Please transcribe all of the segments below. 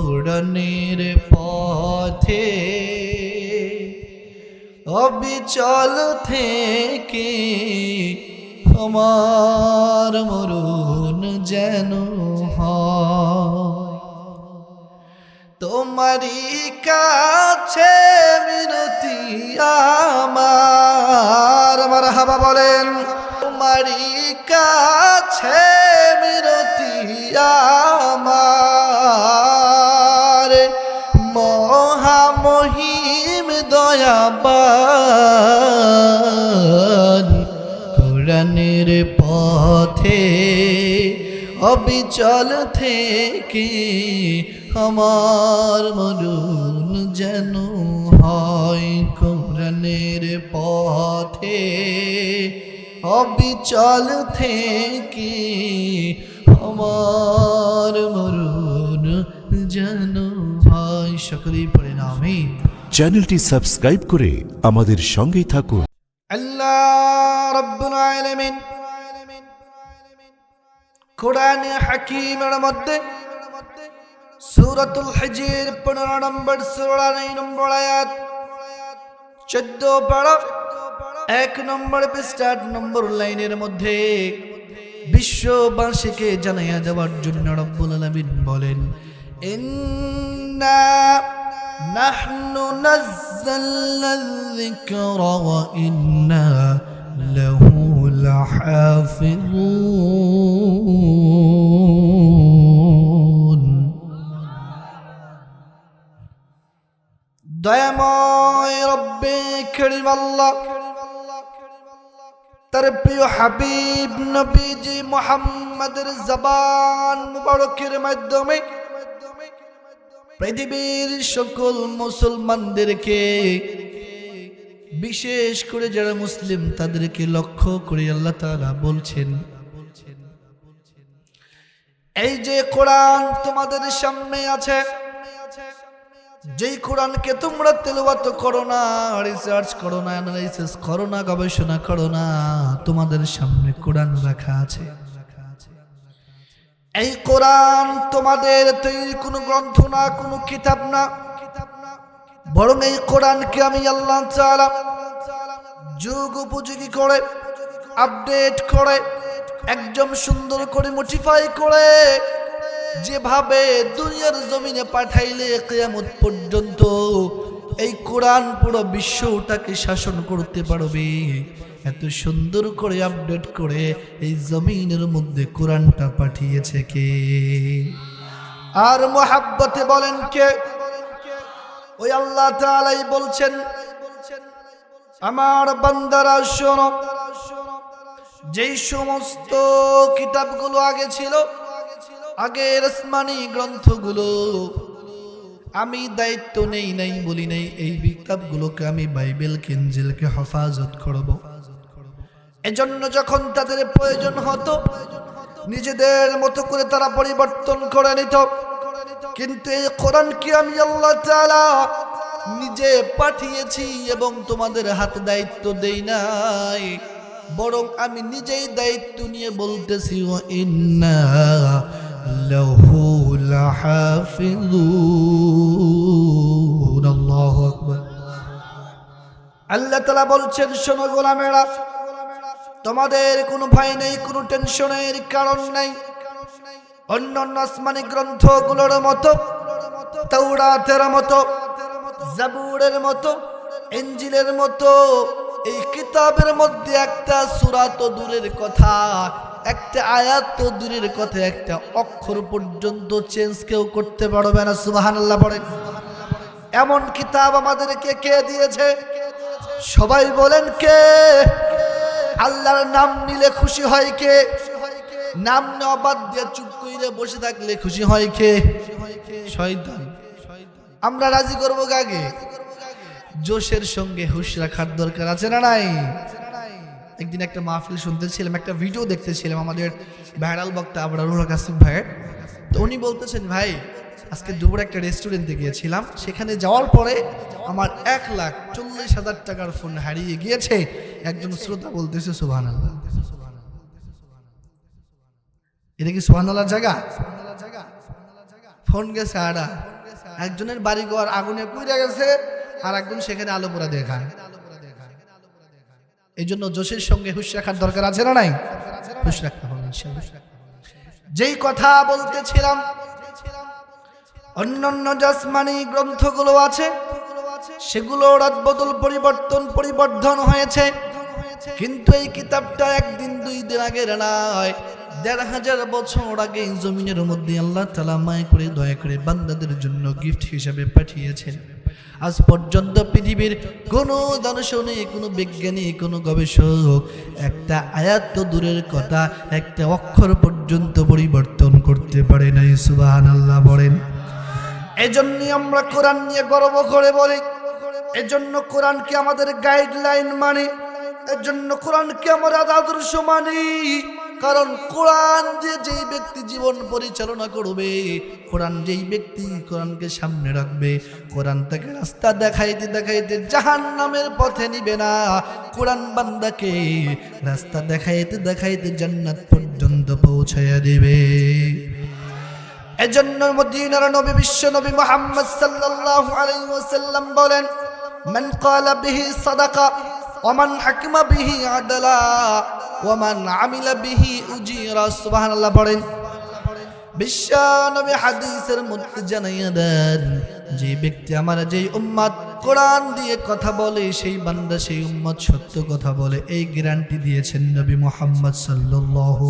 কোরআনের পথে অবিচল থেকে আমার মরণ যেন হয় তোমারই কাছে মিনতি আমার মারহাবা বলেন তোমারই কাছে মিনতি আমার মহামহিম দয়াবান কোরআনের পথে অবিচল থেকে আমার মরণ যেন হয় কোরআনের পথে অবিচল থেকে আমার মরণ যেন হয়। সকলেই পড়ে না আমিন। চ্যানেলটি সাবস্ক্রাইব করে আমাদের সঙ্গেই থাকুন। আল্লাহ রাব্বুল আলামিন কোরআন হাকীমের মধ্যে সূরাতুল হিজর 15 নম্বর সূরা 9 নম্বর আয়াত 14 পারা 1 নম্বর পৃষ্ঠা 8 নম্বর লাইনের মধ্যে বিশ্ববাসীকে জানাইয়া দেওয়ার জন্য রব্বুল আলামিন বলেন ইন্না নাহনু নাযালনা যিকরা ওয়া ইন্না লাহু লাহাফিজুন। দয়াময় রব্বে করিম আল্লাহ তার প্রিয় হাবিব নবীজি মুহাম্মদের জবান মুবারকের মাধ্যমে পৃথিবীর সকল মুসলমানদেরকে বিশেষ করে যারা মুসলিম তাদেরকে লক্ষ্য করে আল্লাহ তাআলা বলছেন এই যে কোরআন তোমাদের সামনে আছে যেই কোরআনকে তোমরা তেলাওয়াত করো না, রিসার্চ করো না, অ্যানালাইসিস করো না, গবেষণা করো না, তোমাদের সামনে কোরআন রাখা আছে। এই কোরআন তোমাদের তৈরি কোনো গ্রন্থ না, কোনো কিতাব না, বরং এই কোরআনকে আমি আল্লাহ তাআলা যুগ উপযোগী করে আপডেট করে একদম সুন্দর করে মডিফাই করে যেভাবে দুনিয়ার জমিনে পাঠাইলে কিয়ামত পর্যন্ত এই কোরআন পুরো বিশ্বটাকে শাসন করতে পারবে, এত সুন্দর করে আপডেট করে এই জমিনের মধ্যে কোরআনটা পাঠিয়েছে কে? আর মুহাব্বতে বলেন কে? ওই আল্লাহ তাআলাই বলছেন আমার বান্দারা শোনো, যেই সমস্ত কিতাবগুলো আগে ছিল, আগের আসমানি গ্রন্থগুলো আমি দায়িত্ব নেই নাই বলি নাই এই কিতাবগুলোকে আমি বাইবেলকে ইনজিলকে হেফাজত করব। এজন্য যখন তাদের প্রয়োজন হতো নিজেদের মতো করে তারা পরিবর্তন করে নিত, কিন্তু এই কোরআনকে আমি আল্লাহ তাআলা নিজে পাঠিয়েছি এবং তোমাদের হাতে দায়িত্ব দেই নাই, বরং আমি নিজেই দায়িত্ব নিয়ে বলতেছি ওয়া ইন্না লাহু লাহাফিজুন। আল্লাহু আকবার। আল্লাহ তাআলা বলছেন শোনো গোলামেরা, তোমাদের কোনো ভয় নেই, কোনো টেনশনের কারণ নাই। অন্যান্য আসমানি গ্রন্থগুলোর মতো, তাওরাতের মতো, জাবুরের মতো, ইনজিলের মতো এই কিতাবের মধ্যে একটা সূরা তো দূরের কথা, একটা আয়াত তো দূরের কথা, একটা অক্ষর পর্যন্ত চেঞ্জ কেউ করতে পারবে না। সুবহানাল্লাহ পড়েন। এমন কিতাব আমাদেরকে কে দিয়েছে? সবাই বলেন কে? আল্লাহর নাম নিলে খুশি হয় কে? নাম নেওয়া বাদ দিয়ে চুপ করে বসে থাকলে খুশি হয় কে? শয়তান। আমরা রাজি করবো কাকে? জোশের সঙ্গে হুশ রাখার দরকার আছে না নাই? একদিন একটা মাহফিল শুনতেছিলাম, একটা ভিডিও দেখতেছিলাম আমাদের ভাইরাল বক্তা আবরারুল কাসিম ভাইয়ের। তো উনি বলতেছেন, ভাই আজকে দুপুরে একটা রেস্টুরেন্টে গিয়েছিলাম, সেখানে যাওয়ার পরে আমার 1,40,000 টাকার ফোন হারিয়ে গিয়েছে। একজন শ্রোতা বলতেছে সুবহানাল্লাহ। এটা কি সুবহানাল্লাহর জায়গা? ফোন গেছে আড়া, একজনের বাড়িঘর আগুনে পুড়ে গেছে আর একজন সেখানে আলো পোড়া দেখায়। এই জন্য জোশের সঙ্গে হুঁশ রাখার দরকার আছে না নাই? হুঁশ রাখতে হবে ইনশাআল্লাহ। যেই কথা বলতেছিলাম, অন্যান্য জাসমানি গ্রন্থগুলো আছে, সেগুলো রদবদল পরিবর্ধন হয়েছে, কিন্তু এই কিতাবটা একদিন দুই দিন আগের নয়, ১,৫০০ বছর আগে জমিনের মধ্যে আল্লাহ তাআলা মায়া করে দয়া করে বান্দাদের জন্য গিফট হিসেবে পাঠিয়েছেন। আজ পর্যন্ত পৃথিবীর কোনো দার্শনিক, কোনো বিজ্ঞানী, কোনো গবেষক একটা আয়াত তো দূরের কথা, একটা অক্ষর পর্যন্ত পরিবর্তন করতে পারে নাই। সুবহানাল্লাহ বলেন। এজন্যই আমরা কোরআন নিয়ে গর্ব করে বলি, এজন্য কোরআনকে আমাদের গাইডলাইন মানি, এজন্য কোরআনকে আমরা আদর্শ মানি। কারণ কোরআন দিয়ে যেই ব্যক্তি জীবন পরিচালনা করবে, কোরআন যেই ব্যক্তি কোরআনকে সামনে রাখবে, কোরআন তাকে রাস্তা দেখাইতে দেখাইতে জাহান্নামের পথে নিবে না, কোরআন বান্দাকে রাস্তা দেখাইতে দেখাইতে জান্নাত পর্যন্ত পৌঁছাইয়া দিবে। এজন্য মদিনার নবী, বিশ্ব নবী মুহাম্মদ সাল্লাল্লাহু আলাইহি ওয়াসাল্লাম বলেন, মান ক্বালা বিহি সাদাকা ওয়া মান হাকিমা বিহি আদলা ওয়া মান আমিলা বিহি উজিরা। সুবহানাল্লাহ পড়েন। বিশ্ব নবী হাদিসের মধ্যে জানাইয়া দেন, যে ব্যক্তি আমার, যেই উম্মত কোরআন দিয়ে কথা বলে, সেই বান্দা, সেই উম্মত সত্য কথা বলে, এই গ্যারান্টি দিয়েছেন নবী মুহাম্মদ সাল্লাল্লাহু।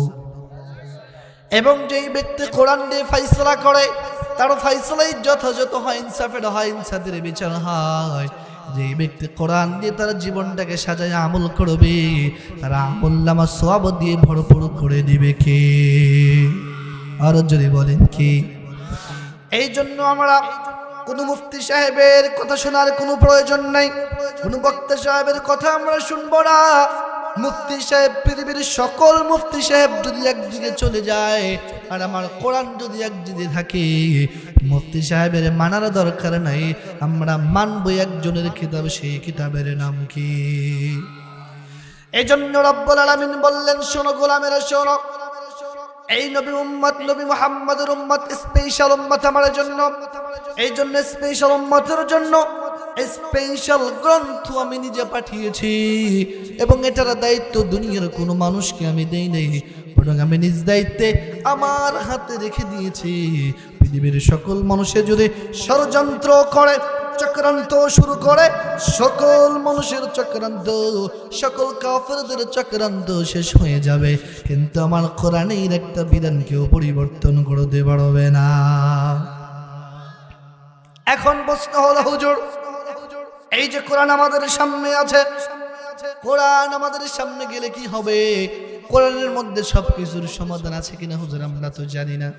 এবং যেই ব্যক্তি কোরআন দিয়ে ফাইসলা করে, তার ফাইসলাই যথাযথ হয়, ইনসাফের হয়, ইনসাফের বিচার হয়। যেই ব্যক্তি কোরআন দিয়ে তার জীবনটাকে সাজায় আমল করবে, তারা আমলনামা সওয়াব দিয়ে ভরপুর করে দিবে কে? আর যদি বলেন কি? এই জন্য আমরা কোনো মুফতি সাহেবের কথা শোনার কোনো প্রয়োজন নাই, কোনো বক্তা সাহেবের কথা আমরা শুনবো না। মুফতি সাহেব, পৃথিবীর সকল মুফতি সাহেব যদি একদিকে চলে যায় আর আমার কোরআন যদি একদিকে থাকে, মুফতি সাহেবের মানার দরকার নাই, আমরা মানব একজনের কিতাব, সেই কিতাবের নাম কি? এই জন্য রব্বুল আলামিন বললেন, শোনো গোলামেরা শোনো, এই নবী উম্মত, নবী মুহাম্মদের উম্মত স্পেশাল উম্মত আমার জন্য। এই জন্য স্পেশাল উম্মতের জন্য স্পেশাল গ্রন্থ আমি নিজে পাঠিয়েছি, এবং এটার দায়িত্ব দুনিয়ার কোনো মানুষকে আমি দেই নাই, বরং আমি নিজ দায়িত্বে আমার হাতে রেখে দিয়েছি। পৃথিবীর সকল মানুষের যদি ষড়যন্ত্র করে, চক্রান্ত শুরু করে, সকল মানুষের চক্রান্ত, সকল কাফেরদের চক্রান্ত শেষ হয়ে যাবে, কিন্তু আমার কোরআনের একটা বিধান কেউ পরিবর্তন করতে পারবে না। এখন প্রশ্ন হলো, হুজুর, এই যে কোরআন আমাদের সামনে আছে, কোরআন আমাদের সামনে গেলে কি হবে? কোরআনের মধ্যে সবকিছুর সমাধান আছে কিনা হুজুর আমরা তো জানি না।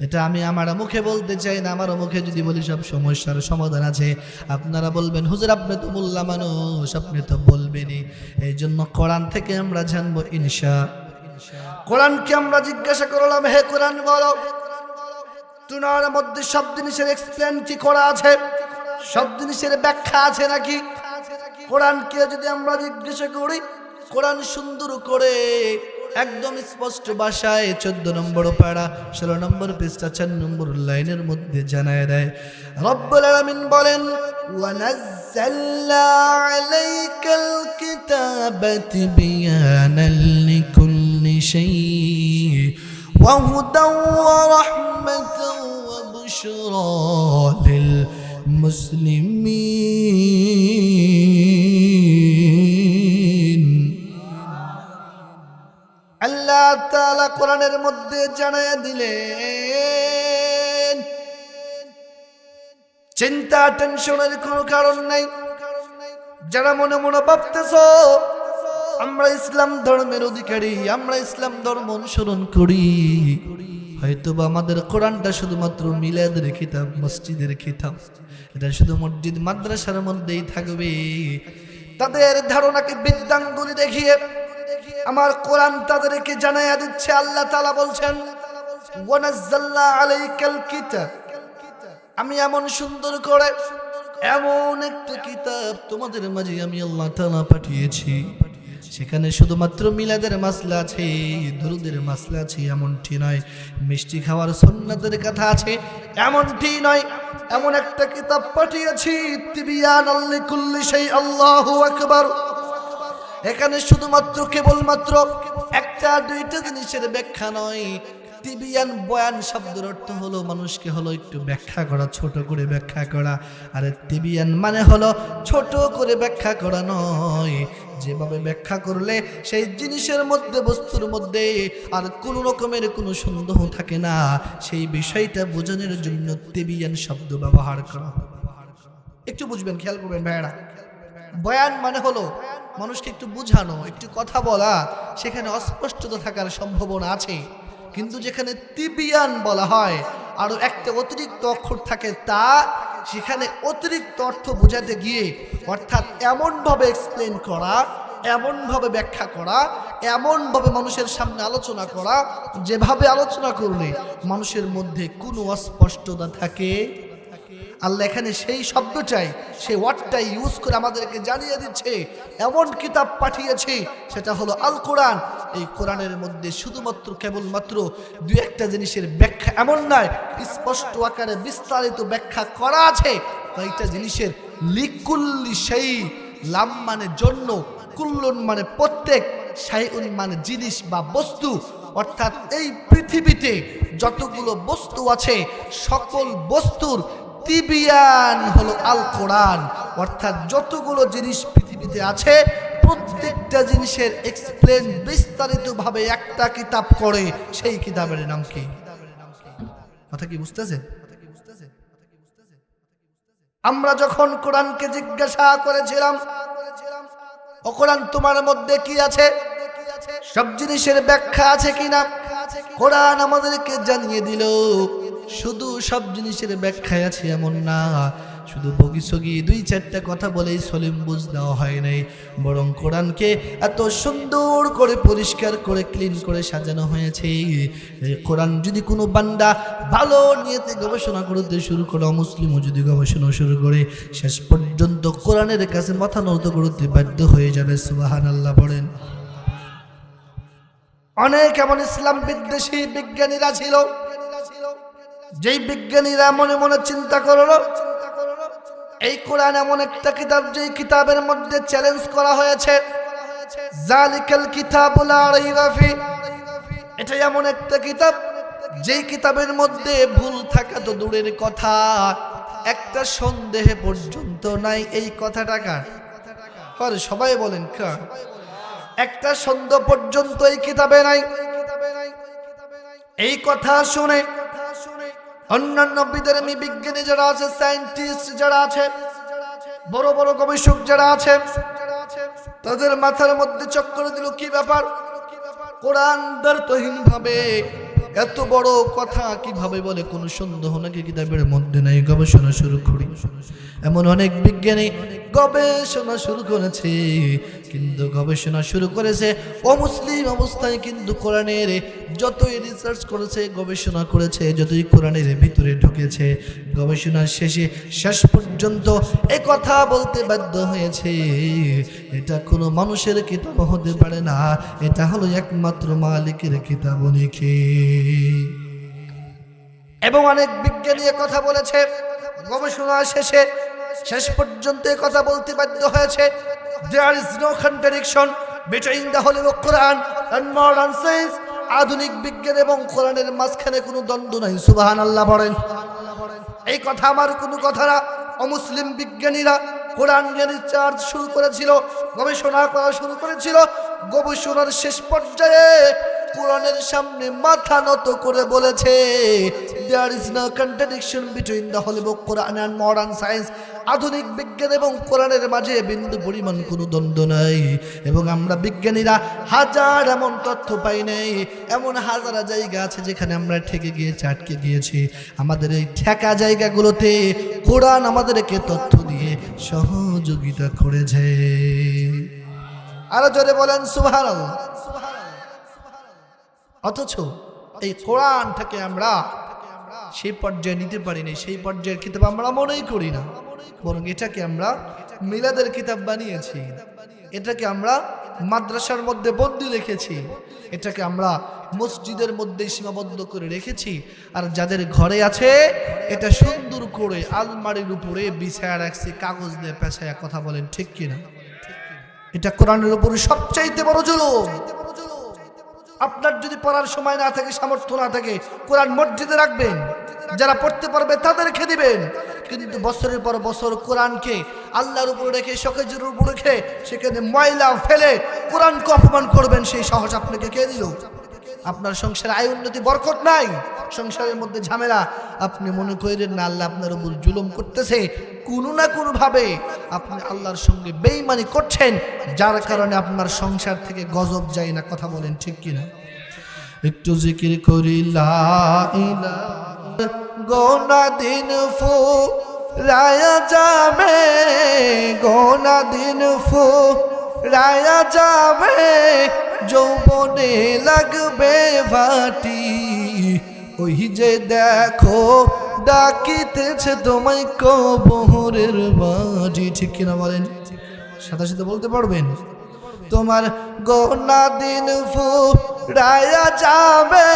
এটা আমি আমার মুখে বলতে চাই না। আমার মুখে যদি বলি সব সমস্যার সমাধান আছে, আপনারা বলবেন হুজুর আপনি তো মোল্লা মানুষ, আপনি তো বলবেনই। এই জন্য কোরআন থেকে আমরা জানবো ইনশাআল্লাহ। কোরআনকে আমরা জিজ্ঞাসা করলাম, হে কোরআন বলো, তোমার মধ্যে সব জিনিসের এক্সপ্লেন কি করা আছে? সব জিনিসের ব্যাখ্যা আছে নাকি? কোরআনকে যদি আমরা জিজ্ঞাসা করি, কোরআন সুন্দর করে একদম স্পষ্ট ভাষায় 14 নম্বর পারা 16 নম্বর পৃষ্ঠা 4 নম্বর লাইনের মধ্যে জানায় দেয়। রব্বুল আলামিন বলেন, ওয়া নাযালনা আলাইকাল কিতাবা তিবয়ানাল লিকুল্লি শাই ওয়া হুদাও ওয়া রাহমাতাও ওয়া বুশরা লিল মুসলিমিন। আল্লাহ তাআলা কোরআনের মধ্যে জানায়া দিলেন, চিন্তা টেনশনের কোনো কারণ নাই। যারা মনে মনে ভাবতেছো আমরা ইসলাম ধর্মের অধিকারী, আমরা ইসলাম ধর্ম অনুসরণ করি, হয়তোবা আমাদের কোরআনটা শুধুমাত্র মিলাদের কিতাব, মসজিদের কিতাব, এটা শুধু মসজিদ মাদ্রাসার মধ্যেই থাকবে, তাদের ধারণাকে বৃদ্ধাঙ্গুলি দেখিয়ে আমার কোরআন তাদেরকে জানাইয়া দিচ্ছে। আল্লাহ তাআলা বলছেন, ওয়া নাযালনা আলাইকাল কিতাব, আমি এমন সুন্দর করে এমন একটা কিতাব তোমাদের মাঝে আমি আল্লাহ তাআলা পাঠিয়েছি, সেখানে শুধুমাত্র মিলাদের মাসলা আছে, দুরুদের মাসলা আছে এমনটি নয়, মিষ্টি খাওয়ার সুন্নাতের কথা আছে এমনটি নয়। এমন একটা কিতাব পাঠিয়েছি তিবিয়ানাল লিকুল্লি শাই, আল্লাহু আকবার। এখানে শুধুমাত্র কেবলমাত্র একটা দুইটা জিনিসের ব্যাখ্যা নয়। তিবিয়ান বয়ান শব্দের অর্থ হলো মানুষকে হলো একটু ব্যাখ্যা করা, ছোট করে ব্যাখ্যা করা। আর তিবিয়ান মানে হলো ছোট করে ব্যাখ্যা করা নয়, যেভাবে ব্যাখ্যা করলে সেই জিনিসের মধ্যে, বস্তুর মধ্যে আর কোনো রকমের কোনো সন্দেহ থাকে না, সেই বিষয়টা বোঝানোর জন্য তিবিয়ান শব্দ ব্যবহার করা। একটু বুঝবেন, খেয়াল করবেন ভাইরা। বয়ান মানে হলো মানুষকে একটু বুঝানো, একটু কথা বলা, সেখানে অস্পষ্টতা থাকার সম্ভাবনা আছে। কিন্তু যেখানে তিবিয়ান বলা হয় আরো একটা অতিরিক্ত অক্ষর থাকে, তা সেখানে অতিরিক্ত অর্থ বোঝাতে গিয়ে অর্থাৎ এমনভাবে এক্সপ্লেন করা, এমনভাবে ব্যাখ্যা করা, এমনভাবে মানুষের সামনে আলোচনা করা, যেভাবে আলোচনা করলে মানুষের মধ্যে কোনো অস্পষ্টতা থাকে। আল্লাহ এখানে সেই শব্দটাই, সেই ওয়ার্ডটাই ইউজ করে আমাদেরকে জানিয়ে দিচ্ছে। এমন কিতাব পাঠিয়েছে, সেটা হলো আল কোরআন। এই কোরআনের মধ্যে শুধুমাত্র কেবলমাত্র দু একটা জিনিসের ব্যাখ্যা এমন নয়, স্পষ্ট আকারে বিস্তারিত ব্যাখ্যা করা আছে কয়েকটা জিনিসের। লিকুল্লি সেই, লাম মানে জন্য, কুল্লুন মানে প্রত্যেক, শাইউন মানে জিনিস বা বস্তু। অর্থাৎ এই পৃথিবীতে যতগুলো বস্তু আছে সকল বস্তুর তিবিয়ান হলো আল কোরআন। অর্থাৎ যতগুলো জিনিস পৃথিবীতে আছে প্রত্যেকটা জিনিসের এক্সপ্লেন বিস্তারিতভাবে একটা কিতাব করে, সেই কিতাবের নাম কি? কথা কি বুঝতেছেন? আমরা যখন কোরআনকে জিজ্ঞাসা করেছিলাম, ও কোরআন তোমার মধ্যে কি আছে, সব জিনিসের ব্যাখ্যা আছে কিনা, কোরআন আমাদেরকে জানিয়ে দিল শুধু সব জিনিসের ব্যাখ্যায় আছে এমন না, শুধু বগিসগি দুই চারটা কথা বলেই সলিম বুঝ দেওয়া হয় নাই, বরং কোরআনকে এত সুন্দর করে পরিষ্কার করে ক্লিন করে সাজানো হয়েছে। এই কোরআন যদি কোনো বান্দা ভালো নিয়তে গবেষণা করতে শুরু করে, অমুসলিমও যদি গবেষণা শুরু করে, শেষ পর্যন্ত কোরআনের কাছে মাথা নত করতে বাধ্য হয়ে যাবে। সুবহানাল্লাহ বলেন। অনেক এমন ইসলাম বিদ্বেষী বিজ্ঞানীরা ছিল, যেই বিজ্ঞানীরা মনে মনে চিন্তা করলো এই কোরআন এমন একটা কিতাব, যেই কিতাবের মধ্যে চ্যালেঞ্জ করা হয়েছে জালিকাল কিতাবুল লা রাইবা ফি, এটা এমন একটা কিতাব যেই কিতাবের মধ্যে ভুল থাকা তো দূরের কথা, একটা সন্দেহ পর্যন্ত নাই। এই কথাটা কার? আরে সবাই বলেন কার? একটা সন্দেহ পর্যন্ত এই কিতাবে নাই। এই কথা শুনে অন্যান্য বিজ্ঞানী বিজ্ঞানী যারা আছে, সায়েন্টিস্ট যারা আছে, বড় বড় গবেষক যারা আছে, তাদের মাথার মধ্যে চক্কর দিল, কি ব্যাপার, কোরআন দ্বারতহীন ভাবে এত বড় কথা কিভাবে বলে, কোনো সন্দেহ নাকি কিতাবের মধ্যে নাই। গবেষণা শুরু করি। এমন অনেক বিজ্ঞানী গবেষণা শুরু করেছে, কিন্তু গবেষণা শুরু করেছে অমুসলিম অবস্থায়, কিন্তু কোরআনের যতই রিসার্চ করেছে, গবেষণা করেছে, যতই কোরআনের ভিতরে ঢুকেছে, গবেষণার শেষ পর্যন্ত এ কথা বলতে বাধ্য হয়েছে, এটা কোনো মানুষের কিতাব হতে পারে না, এটা হলো একমাত্র মালিকের কিতাব। লিখে এবং অনেক বিজ্ঞানী কথা বলেছে, গবেষণা শেষ পর্যন্ত কথা বলতে বাধ্য হয়েছে, there is no contradiction between the Holy Quran and modern science, আধুনিক বিজ্ঞান এবং কোরআনের মাঝখানে কোনো দ্বন্দ্ব নাই। সুবহানাল্লাহ বলেন। এই কথা আমার কোনো কথা না। অমুসলিম বিজ্ঞানীরা কোরআন নিয়ে রিসার্চ শুরু করেছিল, গবেষণা করা শুরু করেছিল, গবেষণার শেষ পর্যায়ে কোরআনের সামনে মাথা নত করে বলেছে there is no contradiction between the Holy Book Quran and modern science, আধুনিক বিজ্ঞান এবং কোরআনের মাঝে বিন্দু পরিমাণ কোনো দ্বন্দ্ব নাই। এবং আমরা বিজ্ঞানীরা হাজার এমন তথ্য পাই নাই, এমন হাজার জায়গা আছে যেখানে আমরা ঠেকে গিয়েছি, আটকে গিয়েছি। আমাদের এই ঠেকা জায়গাগুলোতে কোরআন আমাদেরকে তথ্য দিয়ে সহযোগিতা করেছে। আরো জোরে বলেন সুবহানাল্লাহ। অথচ এই কোরআনটাকে আমরা সেই পর্যায়ে নিতে পারিনি, সেই পর্যায়ের কিতাব আমরা মনেই করি না, বরং এটাকে আমরা মিলাদের কিতাব বানিয়েছি, এটাকে আমরা মাদ্রাসার মধ্যে বন্দি রেখেছি, এটাকে আমরা মসজিদের মধ্যে সীমাবদ্ধ করে রেখেছি। আর যাদের ঘরে আছে এটা সুন্দর করে আলমারির উপরে বিছায়া রাখছি, কাগজ দিয়ে পেঁচায়া। কথা বলেন ঠিক কিনা? এটা কোরআনের উপরে সবচাইতে বড় জুলুম। আপনার যদি পড়ার সময় না থাকে, সামর্থ্য না থাকে, কোরআন মসজিদে রাখবেন, যারা পড়তে পারবে তাদেরকে দিবেন। কিন্তু বছরের পর বছর কোরআনকে আল্লাহর উপর রেখে, শোকেজের উপর রেখে সেখানে ময়লা ফেলে কোরআনকে অপমান করবেন, সেই সাহস আপনাকে কে দিল? আপনার সংসারে আয় উন্নতি, বরকত নাই, সংসারের মধ্যে ঝামেলা। আপনি মনে করেন না আল্লাহ আপনার উপর জুলুম করতেছে? কোনো না কোনো ভাবে আপনি আল্লাহর সঙ্গে বেঈমানি করছেন, যার কারণে আপনার সংসার থেকে গজব যায় না। কথা বলেন ঠিক কিনা? একটু জিকির করি লা ইলাহা, গোনা দিন ফুরায়া যাবে, গোনা দিন ফুরায়া যাবে, যৌবনে লাগবে ভাটি, ওই যে দেখো ডাকিতেছে তোমায় কবরের বাড়ি। ঠিক কিনা বলেন? সাথে সাথে বলতে পারবেন? তোমার গোনা দিন ফুরায়া যাবে,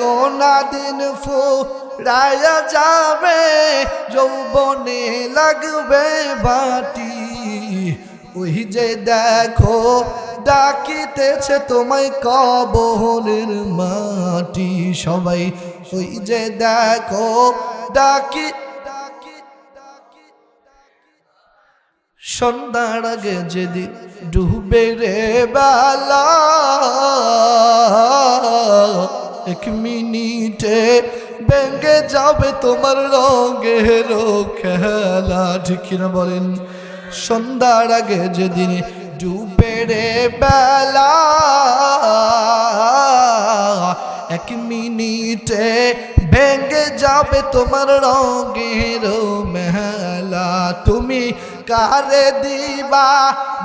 গোনা দিন ফুরায়া যাবে, যৌবনে লাগবে বাটি, ওই যে দেখো ডাকিতেছে তোমায় কবরের মাটি। সবাই ওই যে দেখো ডাকি, সন্ধ্যার আগে যেদিন ডুবে রে বেলা, এক মিনিটে ভেঙে যাবে তোমার রঙের খেলা। ঠিক কিনা বলেন? সন্ধ্যার আগে যেদিন ডুবে রে বেলা, এক মিনিটে ভেঙে যাবে তোমার রঙের মেলা। তুমি কারে দিবা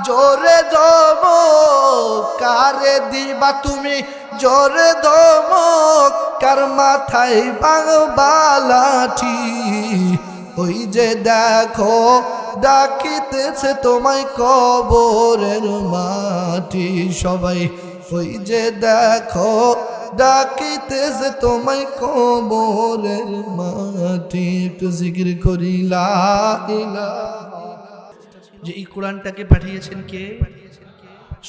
জোরে ধমক, কারে দিবা তুমি জোরে ধমক, কার মাথায় বাংবা লাঠি, ওই যে দেখো ডাকিতেছে তোমায় কবরের মাটি। সবাই ওই যে দেখো ডাকিতেছে তোমায় কবরের মাটি। একটু জিকির করি লা ইলাহা। যে এই কোরআনটাকে পাঠিয়েছেন কে?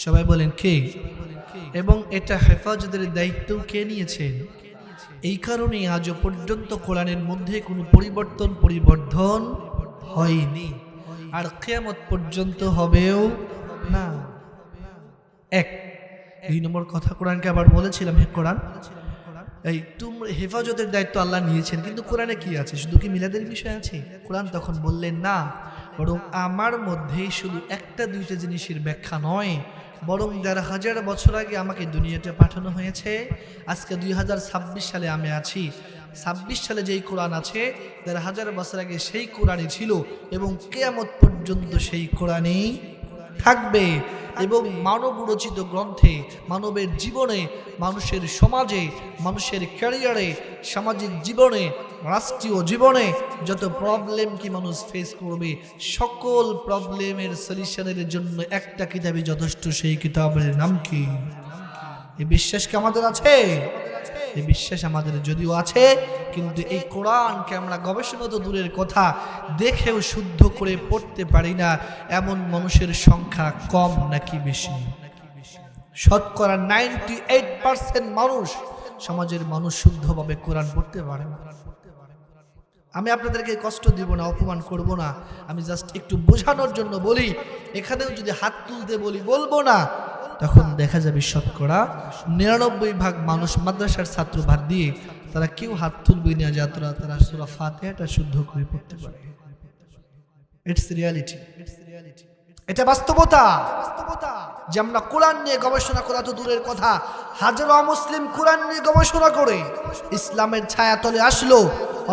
সবাই বলেন কে? এবং এটা হেফাজতের দায়িত্ব কে নিয়েছেন? এই কারণে আজও পর্যন্ত কোরআনের মধ্যে কোনো পরিবর্তন হয়নি, আর কিয়ামত পর্যন্ত হবেও না। এক, দুই নম্বর কথা, কোরআনকে আবার বলেছিলাম, হে কোরআন, এই তোমরা হেফাজতের দায়িত্ব আল্লাহ নিয়েছেন, কিন্তু কোরআনে কি আছে? শুধু কি মিলাদের বিষয় আছে? কোরআন তখন বললেন না, বরং আমার মধ্যে শুধু একটা দুইটা জিনিসের ব্যাখ্যা নয়, বরং ১,৫০০ বছর আগে আমাকে দুনিয়াতে পাঠানো হয়েছে। আজকে ২০২৬ সালে আমি আছি। ২৬ সালে যেই কোরআন আছে ১,৫০০ বছর আগে সেই কোরআনই ছিল, এবং কিয়ামত পর্যন্ত সেই কোরআনই থাকবে। এবং মানব রচিত গ্রন্থে, মানবের জীবনে, মানুষের সমাজে, মানুষের ক্যারিয়ারে, সামাজিক জীবনে, রাষ্ট্রীয় জীবনে যত প্রবলেম কি মানুষ ফেস করবে, সকল প্রবলেমের সলিউশনের জন্য একটা কিতাবই যথেষ্ট। সেই কিতাবের নাম কি? এই বিশ্বাস কি আমাদের আছে? এই বিশ্বাস আমাদের যদিও আছে, কিন্তু এই কোরআনকে আমরা গবেষণা তো দূরের কথা, দেখেও শুদ্ধ করে পড়তে পারি না এমন মানুষের সংখ্যা কম নাকি বেশি? শতকরা 98% মানুষ, সমাজের মানুষ শুদ্ধভাবে কোরআন পড়তে পারে না। আমি আপনাদেরকে কষ্ট দিব না, অপমান করব না, আমি জাস্ট একটু বোঝানোর জন্য বলি। এখানেও যদি হাত তুলতে বলি, বলবো না, তখন দেখা যাবে শতকরা ৯৯% মানুষ মাদ্রাসার ছাত্র বাদ দিয়ে তারা কেউ হাত তুলবে না যাত্রা তারা সূরা ফাতিহাটা শুদ্ধ করে পড়তে পারে। ইটস রিয়ালিটি, এটা বাস্তবতা। যে আমরা কোরআন নিয়ে গবেষণা করা তো দূরের কথা, হাজারো মুসলিম কোরআন নিয়ে গবেষণা করে ইসলামের ছায়াতলে আসলো,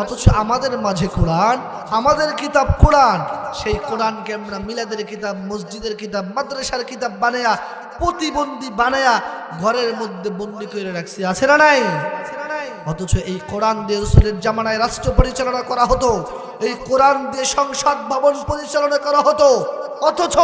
অথচ আমাদের মাঝে কোরআন, আমাদের কিতাব কোরআন, সেই কোরআনকে আমরা মিলাদের কিতাব, মসজিদের কিতাব, মাদ্রাসার কিতাব বানায়া, প্রতিবন্ধী বানায়া ঘরের মধ্যে বন্দী করে রাখছি। আছে না নাই? অথচ এই কোরআন দিয়ে রাসূলের জামানায় রাষ্ট্র পরিচালনা করা হতো, এই কোরআন দিয়ে সংসদ ভবন পরিচালনা করা হতো, অথচ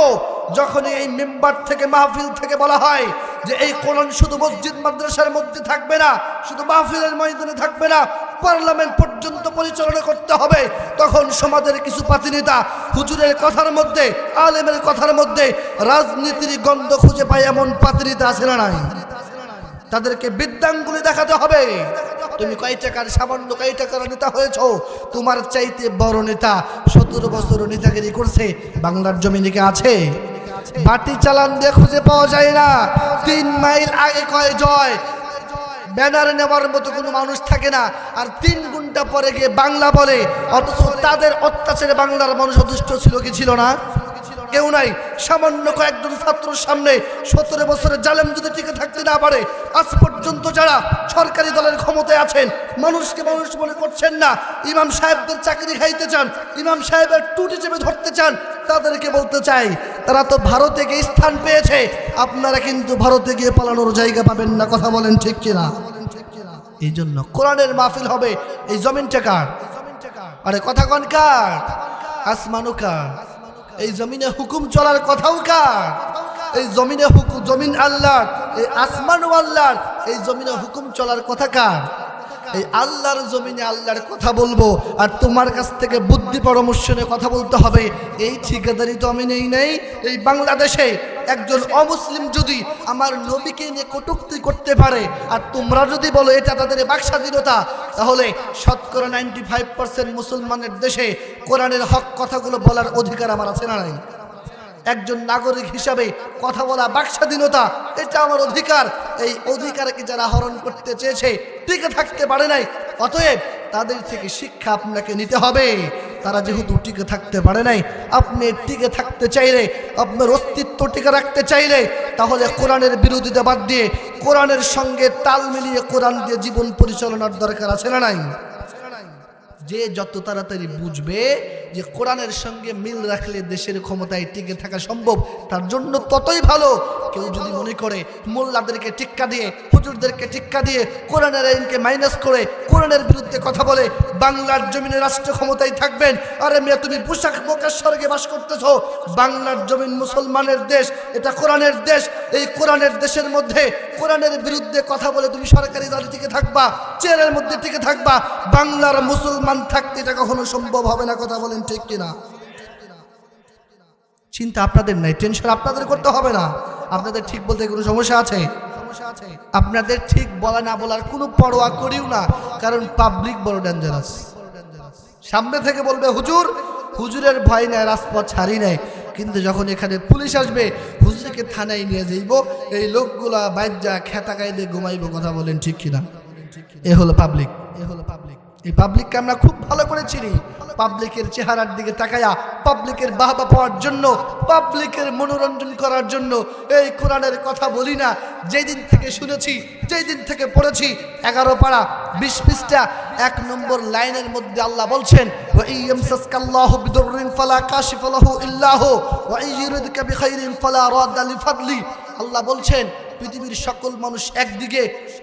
যখন এই মেম্বার থেকে মাহফিল থেকে বলা হয় যে এই কোরআন শুধু মসজিদ মাদ্রাসার মধ্যে থাকবে না, শুধু মাহফিলের ময়দানে থাকবে না, পার্লামেন্ট পর্যন্ত পরিচালনা করতে হবে, তখন সমাজের কিছু পাতিনেতা হুজুরের কথার মধ্যে, আলেমের কথার মধ্যে রাজনীতির গন্ধ খুঁজে পায় এমন পাতিনেতা আছে না নাই? তাদেরকে বিদ্যাঙ্গুলি দেখাতে হবে। তুমি কয় টাকার সামান্য কয় টাকার নেতা হয়েছো, তোমার চাইতে বড় নেতা 17 বছর নেতাগিরি করছে বাংলার জমিনে কে আছে? বাটি চালান দিয়ে খুঁজে পাওয়া যায় না। 3 মাইল আগে কয় জয়, ব্যানার নেওয়ার মতো কোনো মানুষ থাকে না, আর 3 ঘন্টা পরে গিয়ে বাংলা বলে। অথচ তাদের অত্যাচারে বাংলার মানুষ অদুষ্ট ছিল কি ছিল না? কেউ নাই। সামান্য কয়েকজন ছাত্রের সামনে 17 বছরের জালেম যদি টিকে থাকতে না পারে, আজ পর্যন্ত যারা সরকারি দলের ক্ষমতায় আছেন মানুষকে মানুষ মনে করছেন না, ইমাম সাহেবদের চাকরি খাইতে চান, ইমাম সাহেবের টুটি চেপে ধরতে চান, তাদেরকে বলতে চাই তারা তো ভারতে গিয়ে স্থান পেয়েছে, আপনারা কিন্তু ভারতে গিয়ে পালানোর জায়গা পাবেন না। কথা বলেন ঠিক কিনা? এই জন্য কোরআনের মাহফিল হবে এই জমিনটা কার? আরে কথা কন কার? আসমানও কার? এই জমিনে হুকুম চলার কথাও কার? এই জমিনে হুকুম, জমিন আল্লাহর, এই আসমানও আল্লাহর, এই জমিনে হুকুম চলার কথা কার? এই আল্লাহর জমিনে আল্লাহর কথা বলবো, আর তোমার কাছ থেকে বুদ্ধি পরামর্শ নিয়ে কথা বলতে হবে, এই ঠিকাদারি তো আমি নেই নাই। এই বাংলাদেশে একজন অমুসলিম যদি আমার নবীকে নিয়ে কটূক্তি করতে পারে, আর তোমরা যদি বলো এটা তাদের বাকস্বাধীনতা, তাহলে শতকরা 95% মুসলমানের দেশে কোরআনের হক কথাগুলো বলার অধিকার আমার আছে না নাই? একজন নাগরিক হিসাবে কথা বলা বাকস্বাধীনতা, এটা আমার অধিকার। এই অধিকারকে যারা হরণ করতে চেয়েছে টিকে থাকতে পারে নাই, অতএব তাদের থেকে শিক্ষা আপনাকে নিতে হবে। তারা যেহেতু টিকে থাকতে পারে নাই, আপনি টিকে থাকতে চাইলে, আপনার অস্তিত্ব টিকে রাখতে চাইলে, তাহলে কোরআনের বিরোধিতা বাদ দিয়ে কোরআনের সঙ্গে তাল মিলিয়ে কোরআন দিয়ে জীবন পরিচালনার দরকার আছে না নাই? যে যত তাড়াতাড়ি বুঝবে যে কোরআনের সঙ্গে মিল রাখলে দেশের ক্ষমতায় টিকে থাকা সম্ভব, তার জন্য ততই ভালো। কেউ যদি মনে করে মোল্লাদেরকে টিক্কা দিয়ে, হুজুরদেরকে টিক্কা দিয়ে, কোরআনের আইনকে মাইনাস করে কোরআনের বিরুদ্ধে কথা বলে বাংলার জমিনে রাষ্ট্র ক্ষমতায় থাকবেন, আরে মেয়ে তুমি পোশাক মোকার স্বর্গে বাস করতেছো। বাংলার জমিন মুসলমানের দেশ, এটা কোরআনের দেশ। এই কোরআনের দেশের মধ্যে কোরআনের বিরুদ্ধে কথা বলে তুমি সরকারি দলে টিকে থাকবা, চেয়ারের মধ্যে টিকে থাকবা, বাংলার মুসলমান থাকতে এটা কখনো সম্ভব হবে না। কথা বলেন ঠিক কিনা? চিন্তা আপনাদের নাই, টেনশন আপনাদের করতে হবে না। আপনাদের ঠিক বলতে কোনো সমস্যা আছে? আপনাদের ঠিক বলা না বলার কোনো পরোয়া করিও না, কারণ পাবলিক বড় ডেঞ্জারাস। সামনে থেকে বলবে হুজুর, হুজুরের ভয় নাই, রাজপথ ছাড়ি নাই, কিন্তু যখন এখানে পুলিশ আসবে হুজুরকে থানায় নিয়ে যাইব, এই লোকগুলা বাইজা খেতা কাইদে ঘুমাইব। কথা বলেন ঠিক কিনা? এ হলো পাবলিক, এ হলো পাবলিক। এই পাবলিককে আমরা খুব ভালো করে চিনি। পাবলিকের চেহারার দিকে তাকায়া, পাবলিকের বাহবা পাওয়ার জন্য, পাবলিকের মনোরঞ্জন করার জন্য এই কোরআনের কথা বলি না। যেই দিন থেকে শুনেছি, যেই দিন থেকে পড়েছি, 11 পারা 20 পৃষ্ঠা 1 নম্বর লাইনের মধ্যে আল্লাহ বলছেন, ওয়া ইয়ামসাসকাল্লাহু বিদুররিন ফালা কাশিফা লাহু ইল্লা হু ওয়া ইয়ুরিদকা বিখাইরিন ফালা রাদ্দা লিফাদলি। আল্লাহ বলছেন পৃথিবীর সকল মানুষ একদিকে,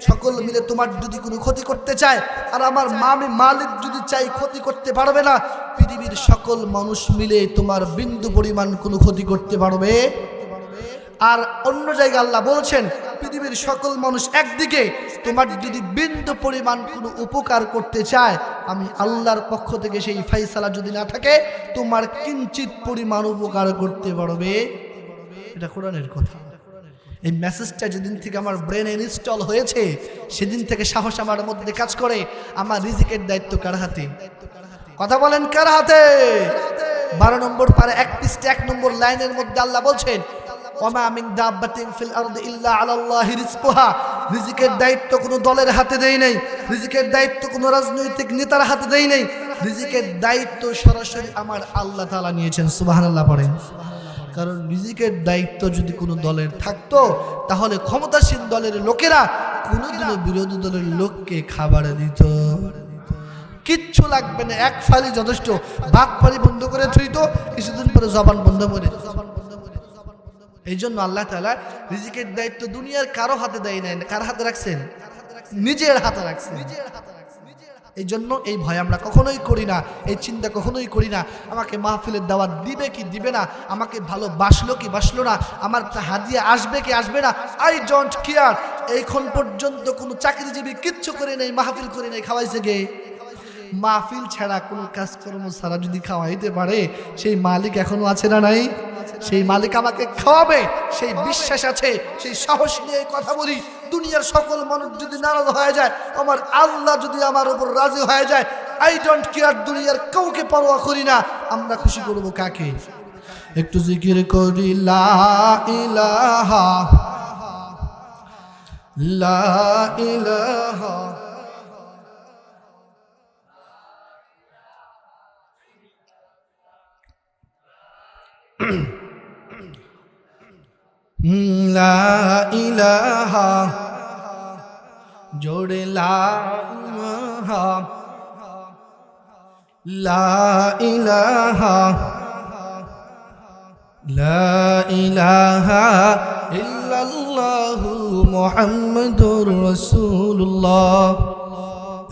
সকল মিলে তোমার যদি কোনো ক্ষতি করতে চায়, আর আমার মালিক যদি চাই ক্ষতি করতে পারবে না। পৃথিবীর সকল মানুষ মিলে তোমার বিন্দু পরিমাণ কোনো ক্ষতি করতে পারবে। আর অন্য জায়গায় আল্লাহ বলছেন পৃথিবীর সকল মানুষ একদিকে, তোমার যদি বিন্দু পরিমাণ কোনো উপকার করতে চায়, আমি আল্লাহর পক্ষ থেকে সেই ফাইসালা যদি না থাকে, তোমার কিঞ্চিত পরিমাণ উপকার করতে পারবে। এটা কোরআনের কথা। এই মেসেজটা যেদিন থেকে আমার ব্রেনে ইনস্টল হয়েছে, সেদিন থেকে সাহস আমার মধ্যে কাজ করে। আমার রিজিকের দায়িত্ব কার হাতে? কথা বলেন কার হাতে? 12 নম্বর পারে 1 পৃষ্ঠা 1 নম্বর লাইনের মধ্যে আল্লাহ বলছেন, ওয়ামা মিন দাব্বাতিন ফিল আরদি ইল্লা আলাল্লাহি রিজকুহা। রিজিকের দায়িত্ব কোনো দলের হাতে দেই নাই, রিজিকের দায়িত্ব কোনো রাজনৈতিক নেতার হাতে দেই নাই, রিজিকের দায়িত্ব সরাসরি আমার আল্লাহ তাআলা নিয়েছেন। সুবহানাল্লাহ পড়েন। কারণ রিজিকের দায়িত্ব যদি কোনো দলের থাকতো, তাহলে ক্ষমতাসীন দলের লোকেরা কোনোদিনও বিরোধী দলের লোককে খাবার দিত। কিচ্ছু লাগবে না, এক ফালি যথেষ্ট। ভাত পানি বন্ধ করে থইতো, কিছুদিন পরে জবান বন্ধ করে। এই জন্য আল্লাহ তাআলা রিজিকের দায়িত্ব দুনিয়ার কারো হাতে দেয় নাই। কার হাতে রাখছেন? নিজের হাতে রাখছেন। এই জন্য এই ভয় আমরা কখনোই করি না, এই চিন্তা কখনোই করি না আমাকে মাহফিলের দাওয়াত দিবে কি দিবে না, আমাকে ভালোবাসলো কি বাসলো না, আমার হাদিয়া আসবে কি আসবে না, আই ডোন্ট কেয়ার। এইখন পর্যন্ত কোনো চাকরিজীবী কিচ্ছু করে নেই, মাহফিল করে নেই, খাওয়াইছে গে। মাহফিল ছাড়া কোনো কাজকর্ম ছাড়া যদি খাওয়াইতে পারে সেই মালিক এখনো আছে না নাই? সেই মালিক আমাকে খাওয়াবে, সেই বিশ্বাস আছে, সেই সাহস নিয়ে কথা বলি। দুনিয়ার সকল মানুষ যদি নারাজ হয়ে যায়, আমার আল্লাহ যদি আমার উপর রাজি হয়ে যায়, আই ডোন্ট কেয়ার, দুনিয়ার কাউকে পরোয়া করি না। আমরা খুশি করব কাকে? একটু জিকির করি লা ইলাহা লা ইলাহা লা ইলাহা জোড়ে লা ইলাহা লা ইলাহা লা ইলাহা ইল্লাল্লাহু মুহাম্মাদুর রাসূলুল্লাহ।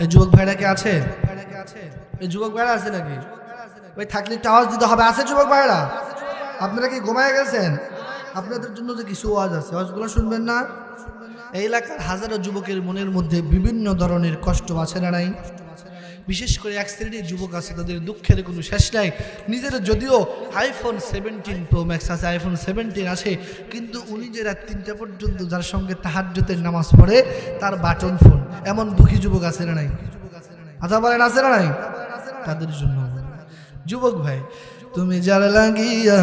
এই যুবক ভাইরা কে আছে? এই যুবক ভাইরা আছে নাকি? ওই থাকলে একটু আওয়াজ দিতে হবে। আছে যুবক ভাইরা? আপনারা কি ঘুমায় গেছেন? আপনাদের জন্য যে কিছু আওয়াজ আছে, আওয়াজগুলো শুনবেন না? এই এলাকার হাজারো যুবকের মনের মধ্যে বিভিন্ন ধরনের কষ্ট আছে না নাই? বিশেষ করে এক শ্রেণীর যুবক আছে, তাদের দুঃখের কোনো শেষ নাই। নিজের যদিও আইফোন 17 প্রো ম্যাক্স আছে, আইফোন 17 আছে, কিন্তু উনি যে রাত 3টা পর্যন্ত যার সঙ্গে তাহাজ্জুদের নামাজ পড়ে তার বাটন ফোন। এমন দুঃখী যুবক আছে না নাই? কথা বলেন আছে না নাই? তাদের জন্য যুবক ভাই, তুমি যার লাগিয়া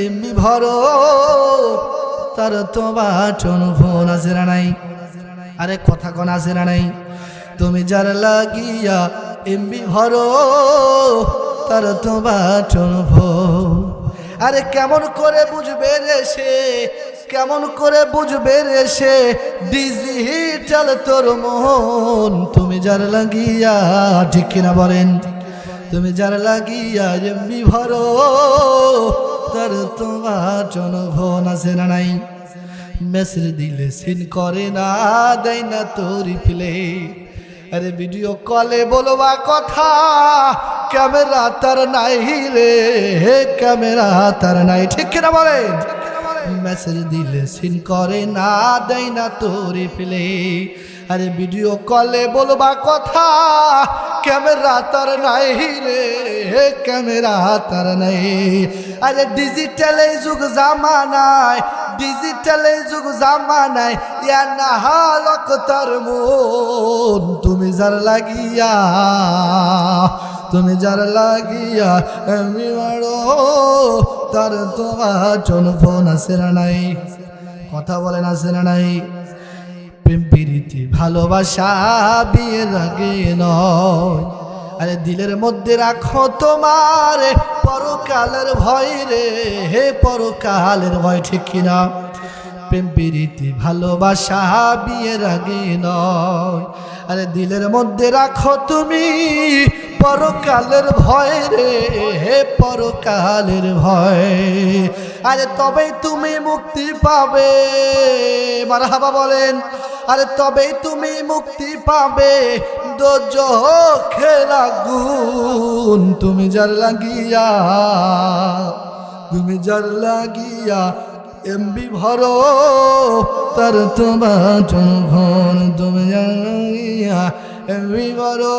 এমনি ভরো তার তো বাটন ফোন আছে না নাই? আরে কথা কোন আছে না নাই? তুমি যার লাগিয়া এমবি ভরো তার তো বাটন ফোন। আরে কেমন করে বুঝবে রে সে, কেমন করে বুঝবে রে সে ডিজিটাল তোর মন। তুমি যার লাগিয়া, ঠিক কিনা বলেন? তুমি যার লাগিয়া এমবি ভরো তার তো বাটন ফোন আছে না নাই? মেসেজ দিলে সিন করে না, দেয় না তোর রিপ্লে। আরে ভিডিও কলে বলবা কথা, ক্যামেরা তার নাই রে, ক্যামেরা তার নাই, ঠিক কিনা বলেন? মেসেজ দিলে সিন করে না, দেয় না তোর রিপ্লে। আরে ভিডিও কলে বলবা কথা, ক্যামেরা তার নাই রে, ক্যামেরা তার নাই। আরে ডিজিটালে যুগ জামানায়, ডিজিটালে যুগ জামানায় ইয়া না হালক তার মন। তুমি যার লাগিয়া, তুমি যার লাগিয়া আমি মারো তার তো বাটন ফোন আছে না নাই? কথা বলেন আছে না নাই? প্রেম প্রীতি ভালোবাসা বিয়ের আগে নয়। আরে দিলের মধ্যে রাখো তোমার পরকালের ভয় রে, হে পরকালের ভয়, ঠিক কিনা? প্রেম প্রীতি ভালোবাসা বিয়ের আগে নয়। আরে দিলের মধ্যে রাখো তুমি পরকালের ভয় রে, হে পরকালের ভয়। আরে তবেই তুমি মুক্তি পাবে, মারহাবা বলেন। আরে তবেই তুমি মুক্তি পাবে দোজখের আগুন। তুমি যার লাগিয়া, তুমি যার লাগিয়া এমবি ভরো তার তো বাটন ফোন। তুমি যার লাগিয়া এমবি ভরো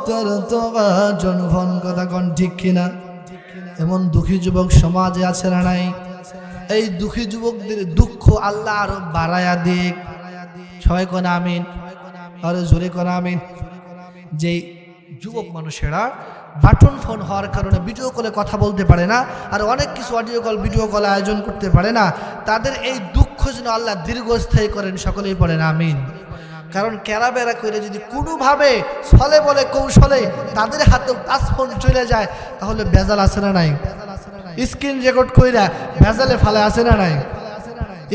তার তো বাটন ফোন। কথা কোন ঠিক কিনা? এমন দুঃখী যুবক সমাজে আছে না নাই? এই দুঃখী যুবকদের দুঃখ আল্লাহ আরো বাড়ায়া দিক। সবাই কোন আমিন, আরো জোরে কোন আমিন। যে যুবক মানুষেরা বাটন ফোন হওয়ার কারণে ভিডিও কলে কথা বলতে পারে না, আর অনেক কিছু অডিও কল ভিডিও কল আয়োজন করতে পারে না, তাদের এই দুঃখ যেন আল্লাহ দীর্ঘস্থায়ী করেন। সকলেই পড়েন আমিন। কারণ ক্যারাবেরা করে যদি কোনোভাবে ছলে বলে কৌশলে তাদের হাতে টাচ ফোন চলে যায়, তাহলে ভেজাল আছে না নাই? স্ক্রিন রেকর্ড কইরা ভেজালে ফালে আছে না নাই?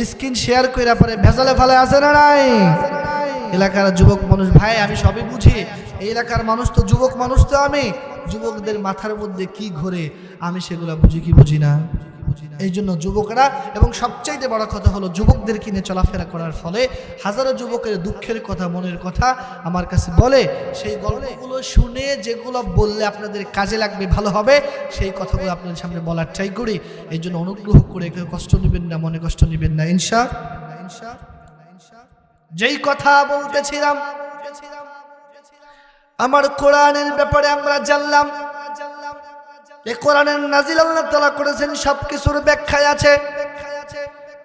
স্ক্রিন শেয়ার কইরা পরে ভেজালে ফালে আছে না নাই? এলাকার যুবক মানুষ ভাই, আমি সবই বুঝি। এই এলাকার মানুষ তো যুবক মানুষ, তো আমি যুবকদের মাথার মধ্যে কি ঘোরে আমি সেগুলা বুঝি কি বুঝি না? এই জন্য যুবকরা, এবং সবচাইতে বড় কথা হলো যুবকদেরকে নিয়ে চলাফেরা করার ফলে হাজারো যুবকের দুঃখের কথা, মনের কথা আমার কাছে বলে। সেই গল্পগুলো শুনে যেগুলো বললে আপনাদের কাজে লাগবে, ভালো হবে, সেই কথাগুলো আপনাদের সামনে বলার ট্রাই করি। এই জন্য অনুগ্রহ করে কেউ কষ্ট নেবেন না, মনে কষ্ট নেবেন না ইনশাআল্লাহ। যেই কথা বলতেছিলাম, আমার কোরআনের ব্যাপারে আমরা জানলাম। এই কোরআনের নাজিল আল্লাহ তাআলা করেছেন, সবকিছুর ব্যাখ্যায় আছে।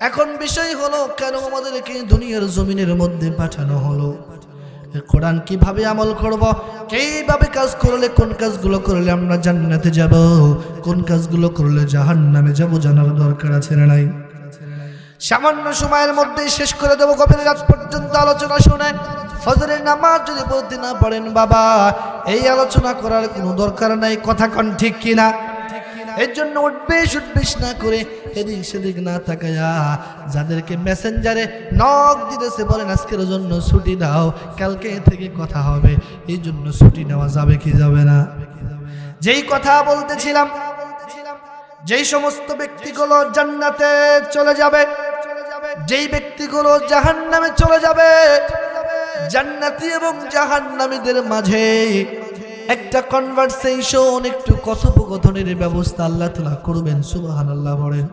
এখন বিষয় হলো, কেন আমাদেরকে দুনিয়ার জমিনের মধ্যে পাঠানো হলো? এই কোরআন কিভাবে আমল করব, কিভাবে কাজ করলে, কোন কাজগুলো করলে আমরা জান্নাতে যাব, কোন কাজগুলো করলে জাহান্নামে যাব, জানার দরকার আছে না নাই? সামান্য সময়ের মধ্যেই শেষ করে দেবো। গভীর রাত পর্যন্ত আলোচনা শুনে ফজরের নামাজ যদি পড়তে না পারেন বাবা, এই আলোচনা করার কোনো দরকার নাই। কথা কন ঠিক কিনা? এর জন্য উঠবেশ না করে এদিক সেদিক না তাকায়া যাদেরকে মেসেঞ্জারে নক দিতেছে বলেন আজকের জন্য ছুটি দাও, কালকে থেকে কথা হবে, এই জন্য ছুটি নেওয়া যাবে কি যাবে না? যেই কথা বলতেছিলাম, যেই সমস্ত ব্যক্তিগুলো জান্নাতে চলে যাবে, যেই ব্যক্তিগুলো জাহান্নামে চলে যাবে, জান্নাতি এবং জাহান্নামীদের মাঝে একটা কনভারসেশন, একটু কথোপকথনের ব্যবস্থা আল্লাহ তাআলা করবেন। সুবহানাল্লাহ বলেন।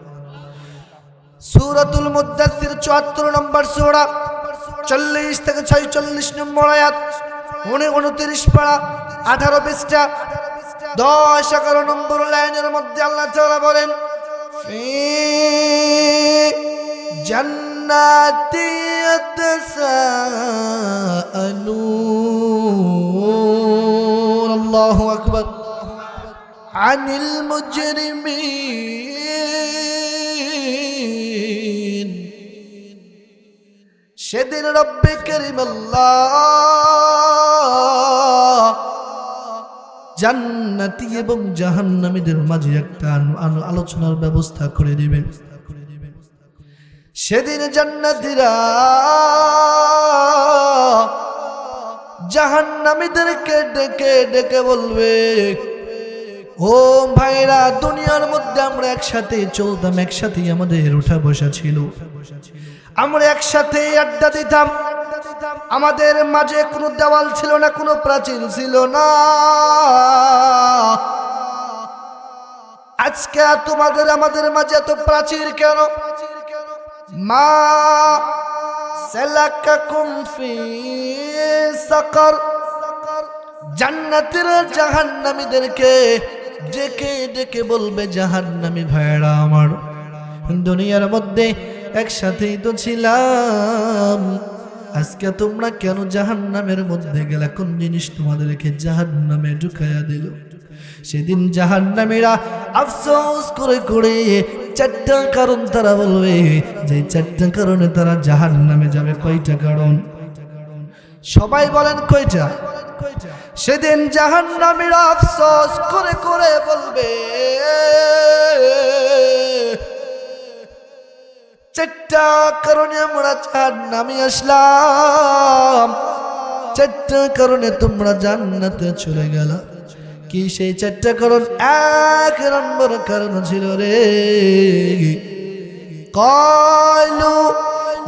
সূরাতুল মুদ্দাসসির ৭৪ নম্বর সূরা, ৪০ থেকে ৪৬ নম্বর আয়াত, ২৯ পারা, ১৮ পৃষ্ঠা, ১০-১১ নম্বর লাইনের মধ্যে আল্লাহ তাআলা বলেন, ফি জান্নাতি ইয়াতাসাআলুন, আল্লাহু আকবার, আনিল মুজরিমিন। সেদিন রব্বে কারীম আল্লাহ জান্নাতি এবং জাহান্নামীদের মাঝে একটা আলোচনার ব্যবস্থা করে দিবেন। সেদিন জান্নাতীরা জাহান্নামীদেরকে ডেকে ডেকে বলবে, ও ভাইরা, দুনিয়ার মধ্যে আমরা একসাথে চলতাম, একসাথে আমাদের উঠা বসা ছিল, আমরা একসাথে আড্ডা দিতাম, আমাদের মাঝে কোনো দেওয়াল ছিল না, কোনো প্রাচীর ছিল না। আজকে তোমাদের আমাদের মাঝে এত প্রাচীর কেন? মা সালাকাকুম ফি সাকার। জান্নাতীরা জাহান্নামীদেরকে ডেকে ডেকে বলবে, জাহান্নামী ভাইরা আমার, দুনিয়ার মধ্যে একসাথেই তো ছিলাম, আজকে তোমরা কেন জাহান্নামের মধ্যে গেলা? কোন জিনিস তোমাদেরকে জাহান্নামে ঢুকাইয়া দিল? সেদিন জাহান্নামীরা আফসোস করে করে ৪টা কারণ তারা বলবে, যে ৪টা কারণে তারা জাহান্নামে যাবে। কয়টা কারণ? সবাই বলেন কয়টা? সেদিন জাহান্নামীরা আফসোস করে করে বলবে, ৪টা কারণে আমরা জাহান্নামে আসলাম, ৪টা কারণে তোমরা জান্নাতে চলে গেলা। কি সেই ৪টা কারণ? ১ নম্বর কারণ ছিল রে, ক্বালু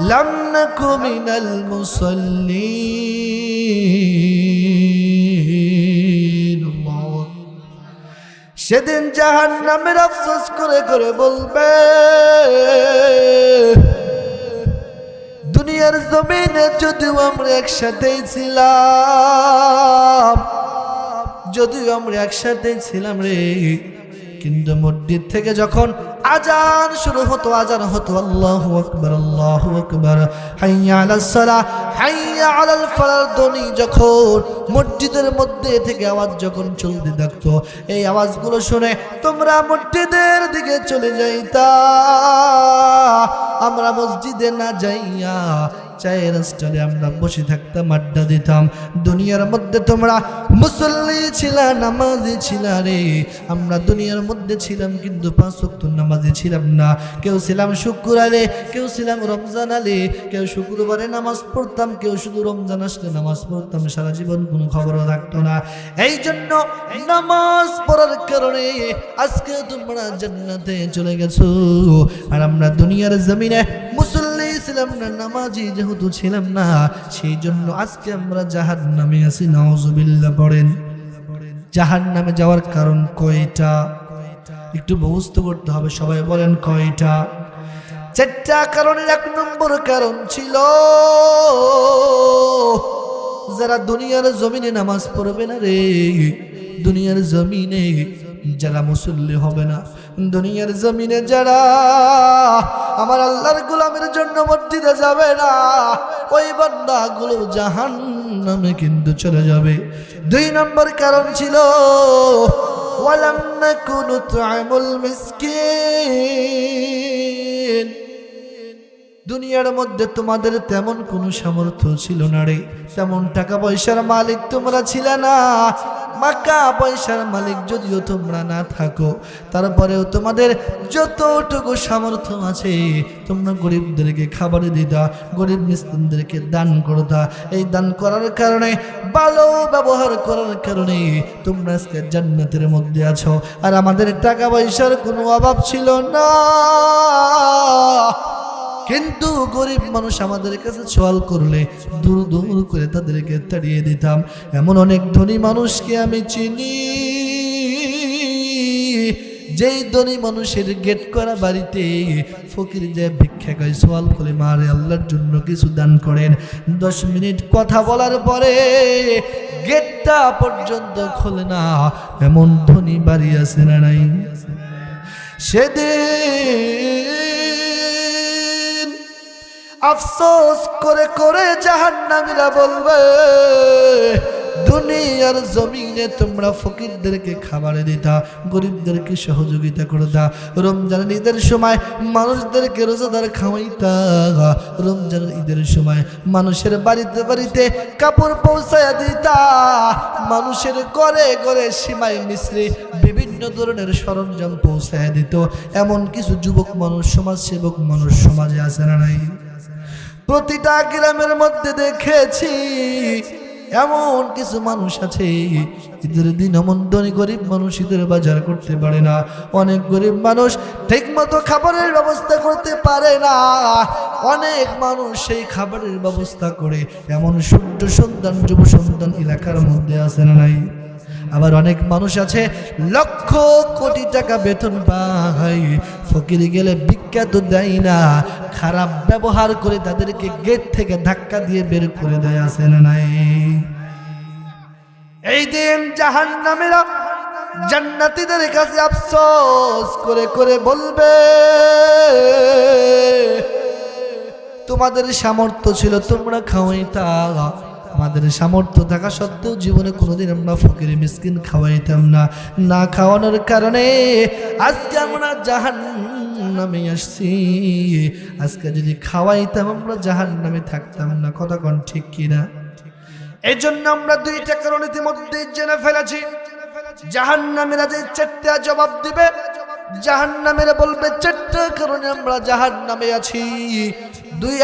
লাম নাকু মিনাল মুসাল্লিন। সেদিন জাহান্নামের আফসোস করে করে বলবে, দুনিয়ার জমিনে যদিও আমরা একসাথেই ছিলাম, যদিও আমরা একসাথেই ছিলাম রে, কিন্তু মসজিদ থেকে যখন আজান শুরু হতো, আজান হতো আল্লাহু আকবার, আল্লাহু আকবার, হাইয়া আলাস সালাহ, হাইয়া আলাল ফালাহ ধ্বনি যখন মসজিদের মধ্যে থেকে আওয়াজ যখন চলতে থাকতো, এই আওয়াজগুলো শুনে তোমরা মসজিদের দিকে চলে যাইতা। আমরা মসজিদে না যাইয়া চায়ের স্টলে আমরা বসে থাকতাম, আড্ডা দিতাম। দুনিয়ার মধ্যে তোমরা মুসল্লি ছিলা, নামাজি ছিলা রে। আমরা দুনিয়ার মধ্যে ছিলাম কিন্তু 5 ওয়াক্ত নামাজি ছিলাম না। কেউ ছিলাম শুক্রবারে, কেউ ছিলাম রমজান আলে, কেউ শুক্রবারে নামাজ পড়তাম, কেউ শুধু রমজান আসলে নামাজ পড়তাম, সারা জীবন কোনো খবরও থাকতো না। এই জন্য নামাজ পড়ার কারণে আজকে তোমরা জান্নাতে চলে গেছো। আর আমরা দুনিয়ার জমিনে মুসল্লি ছিলাম না, নামাজি যেহেতু ছিলাম না, সেই জন্য আজকে আমরা জাহান্নামে আছি। নাউজুবিল্লাহ। পড়েন, জাহান্নামে যাওয়ার কারণ কয়টা? একটু মুখস্থ করতে হবে। সবাই বলেন কয়টা? 4টা কারণের 1 নম্বর কারণ ছিল যারা দুনিয়ার জমিনে নামাজ পড়বে না রে, দুনিয়ার জমিনে যারা মুসল্লি হবে না, দুনিয়ার জমিনে যারা আমার আল্লাহর গোলামের জন্য মসজিদে যাবে না, ওই বান্দাগুলো জাহান্নামে কিন্তু চলে যাবে। 2 নম্বর কারণ ছিল ওয়ালাম নাকুনু তু'আমুল মিসকিন। দুনিয়ার মধ্যে তোমাদের তেমন কোনো সামর্থ্য ছিল না রে, তেমন টাকা পয়সার মালিক তোমরা ছিলে না। টাকা পয়সার মালিক যদিও তোমরা না থাকো, তারপরেও তোমাদের যতটুকু সামর্থ্য আছে তোমরা গরিবদেরকে খাবার দিতা, গরিব মিসকিনদেরকে দান করতা। এই দান করার কারণে, ভালো ব্যবহার করার কারণে তোমরা আজকে জান্নাতের মধ্যে আছো। আর আমাদের টাকা পয়সার কোনো অভাব ছিল না, কিন্তু গরিব মানুষ আমাদের কাছে সওয়াল করলে দূর দূর করে তাদেরকে তাড়িয়ে দিতাম। এমন অনেক ধনী মানুষকে আমি চিনি, যেই ধনী মানুষের গেট করা বাড়িতে ফকির যে ভিক্ষা খায়, সওয়াল করে মারে আল্লাহর জন্য কিছু দান করেন। 10 মিনিট কথা বলার পরে গেটটা পর্যন্ত খোলে না, এমন ধনী বাড়ি আছে না নাই? সেদিন আফসোস করে করে জাহান্নামীরা বলবে, দুনিয়ার জমিনে তোমরা ফকিরদেরকে খাবার দিতা, গরিবদেরকে সহযোগিতা করতা, রমজানের ঈদের সময় মানুষদেরকে রোজাদার খাওয়াইতা, রমজানের ঈদের সময় মানুষের বাড়িতে বাড়িতে কাপড় পৌঁছায়া দিতা, মানুষের ঘরে ঘরে সিমাই মিশ্রি বিভিন্ন ধরনের সরঞ্জাম পৌঁছায়া দিত। এমন কিছু যুবক মানুষ, সমাজসেবক মানুষ সমাজে আছে না নাই? প্রতিটা গ্রামের মধ্যে দেখেছি এমন কিছু মানুষ আছে, ঈদের দিন এমন ধনী গরিব মানুষ ঈদের বাজার করতে পারে না। অনেক গরিব মানুষ ঠিক মতো খাবারের ব্যবস্থা করতে পারে না, অনেক মানুষ সেই খাবারের ব্যবস্থা করে এমন সূর্য সন্তান, যুব সন্তান এলাকার মধ্যে আছে না নাই? আবার অনেক মানুষ আছে লক্ষ কোটি টাকা বেতন পায়, ফকির গেলে ভিক্ষা তো দেয় না, খারাপ ব্যবহার করে তাদেরকে গেট থেকে ধাক্কা দিয়ে বের করে দেয়, আছে না নাই? এই দিন জাহান্নামীরা জান্নাতীদের কাছে আফসোস করে করে বলবে, তোমাদের সামর্থ্য ছিল তোমরা খাওয়াইতা, আমাদের সামর্থ্য থাকা সত্ত্বেও জীবনে কোনোদিন আমরা ফকির মিসকিন খাওয়াইতাম না। না খাওয়ানোর কারণে আজকে আমরা জাহান্নামে আসছি। আজকে যদি খাওয়াইতাম আমরা জাহান্নামে থাকতাম না। কথা কোন ঠিক কিনা? এই জন্য আমরা 2টা কারণ ইতিমধ্যে জেনে ফেলেছি। জাহান্নামীরা যে 4টা জবাব দিবে, জাহান্নামীরা বলবে 4টা কারণে আমরা জাহান্নামে আছি।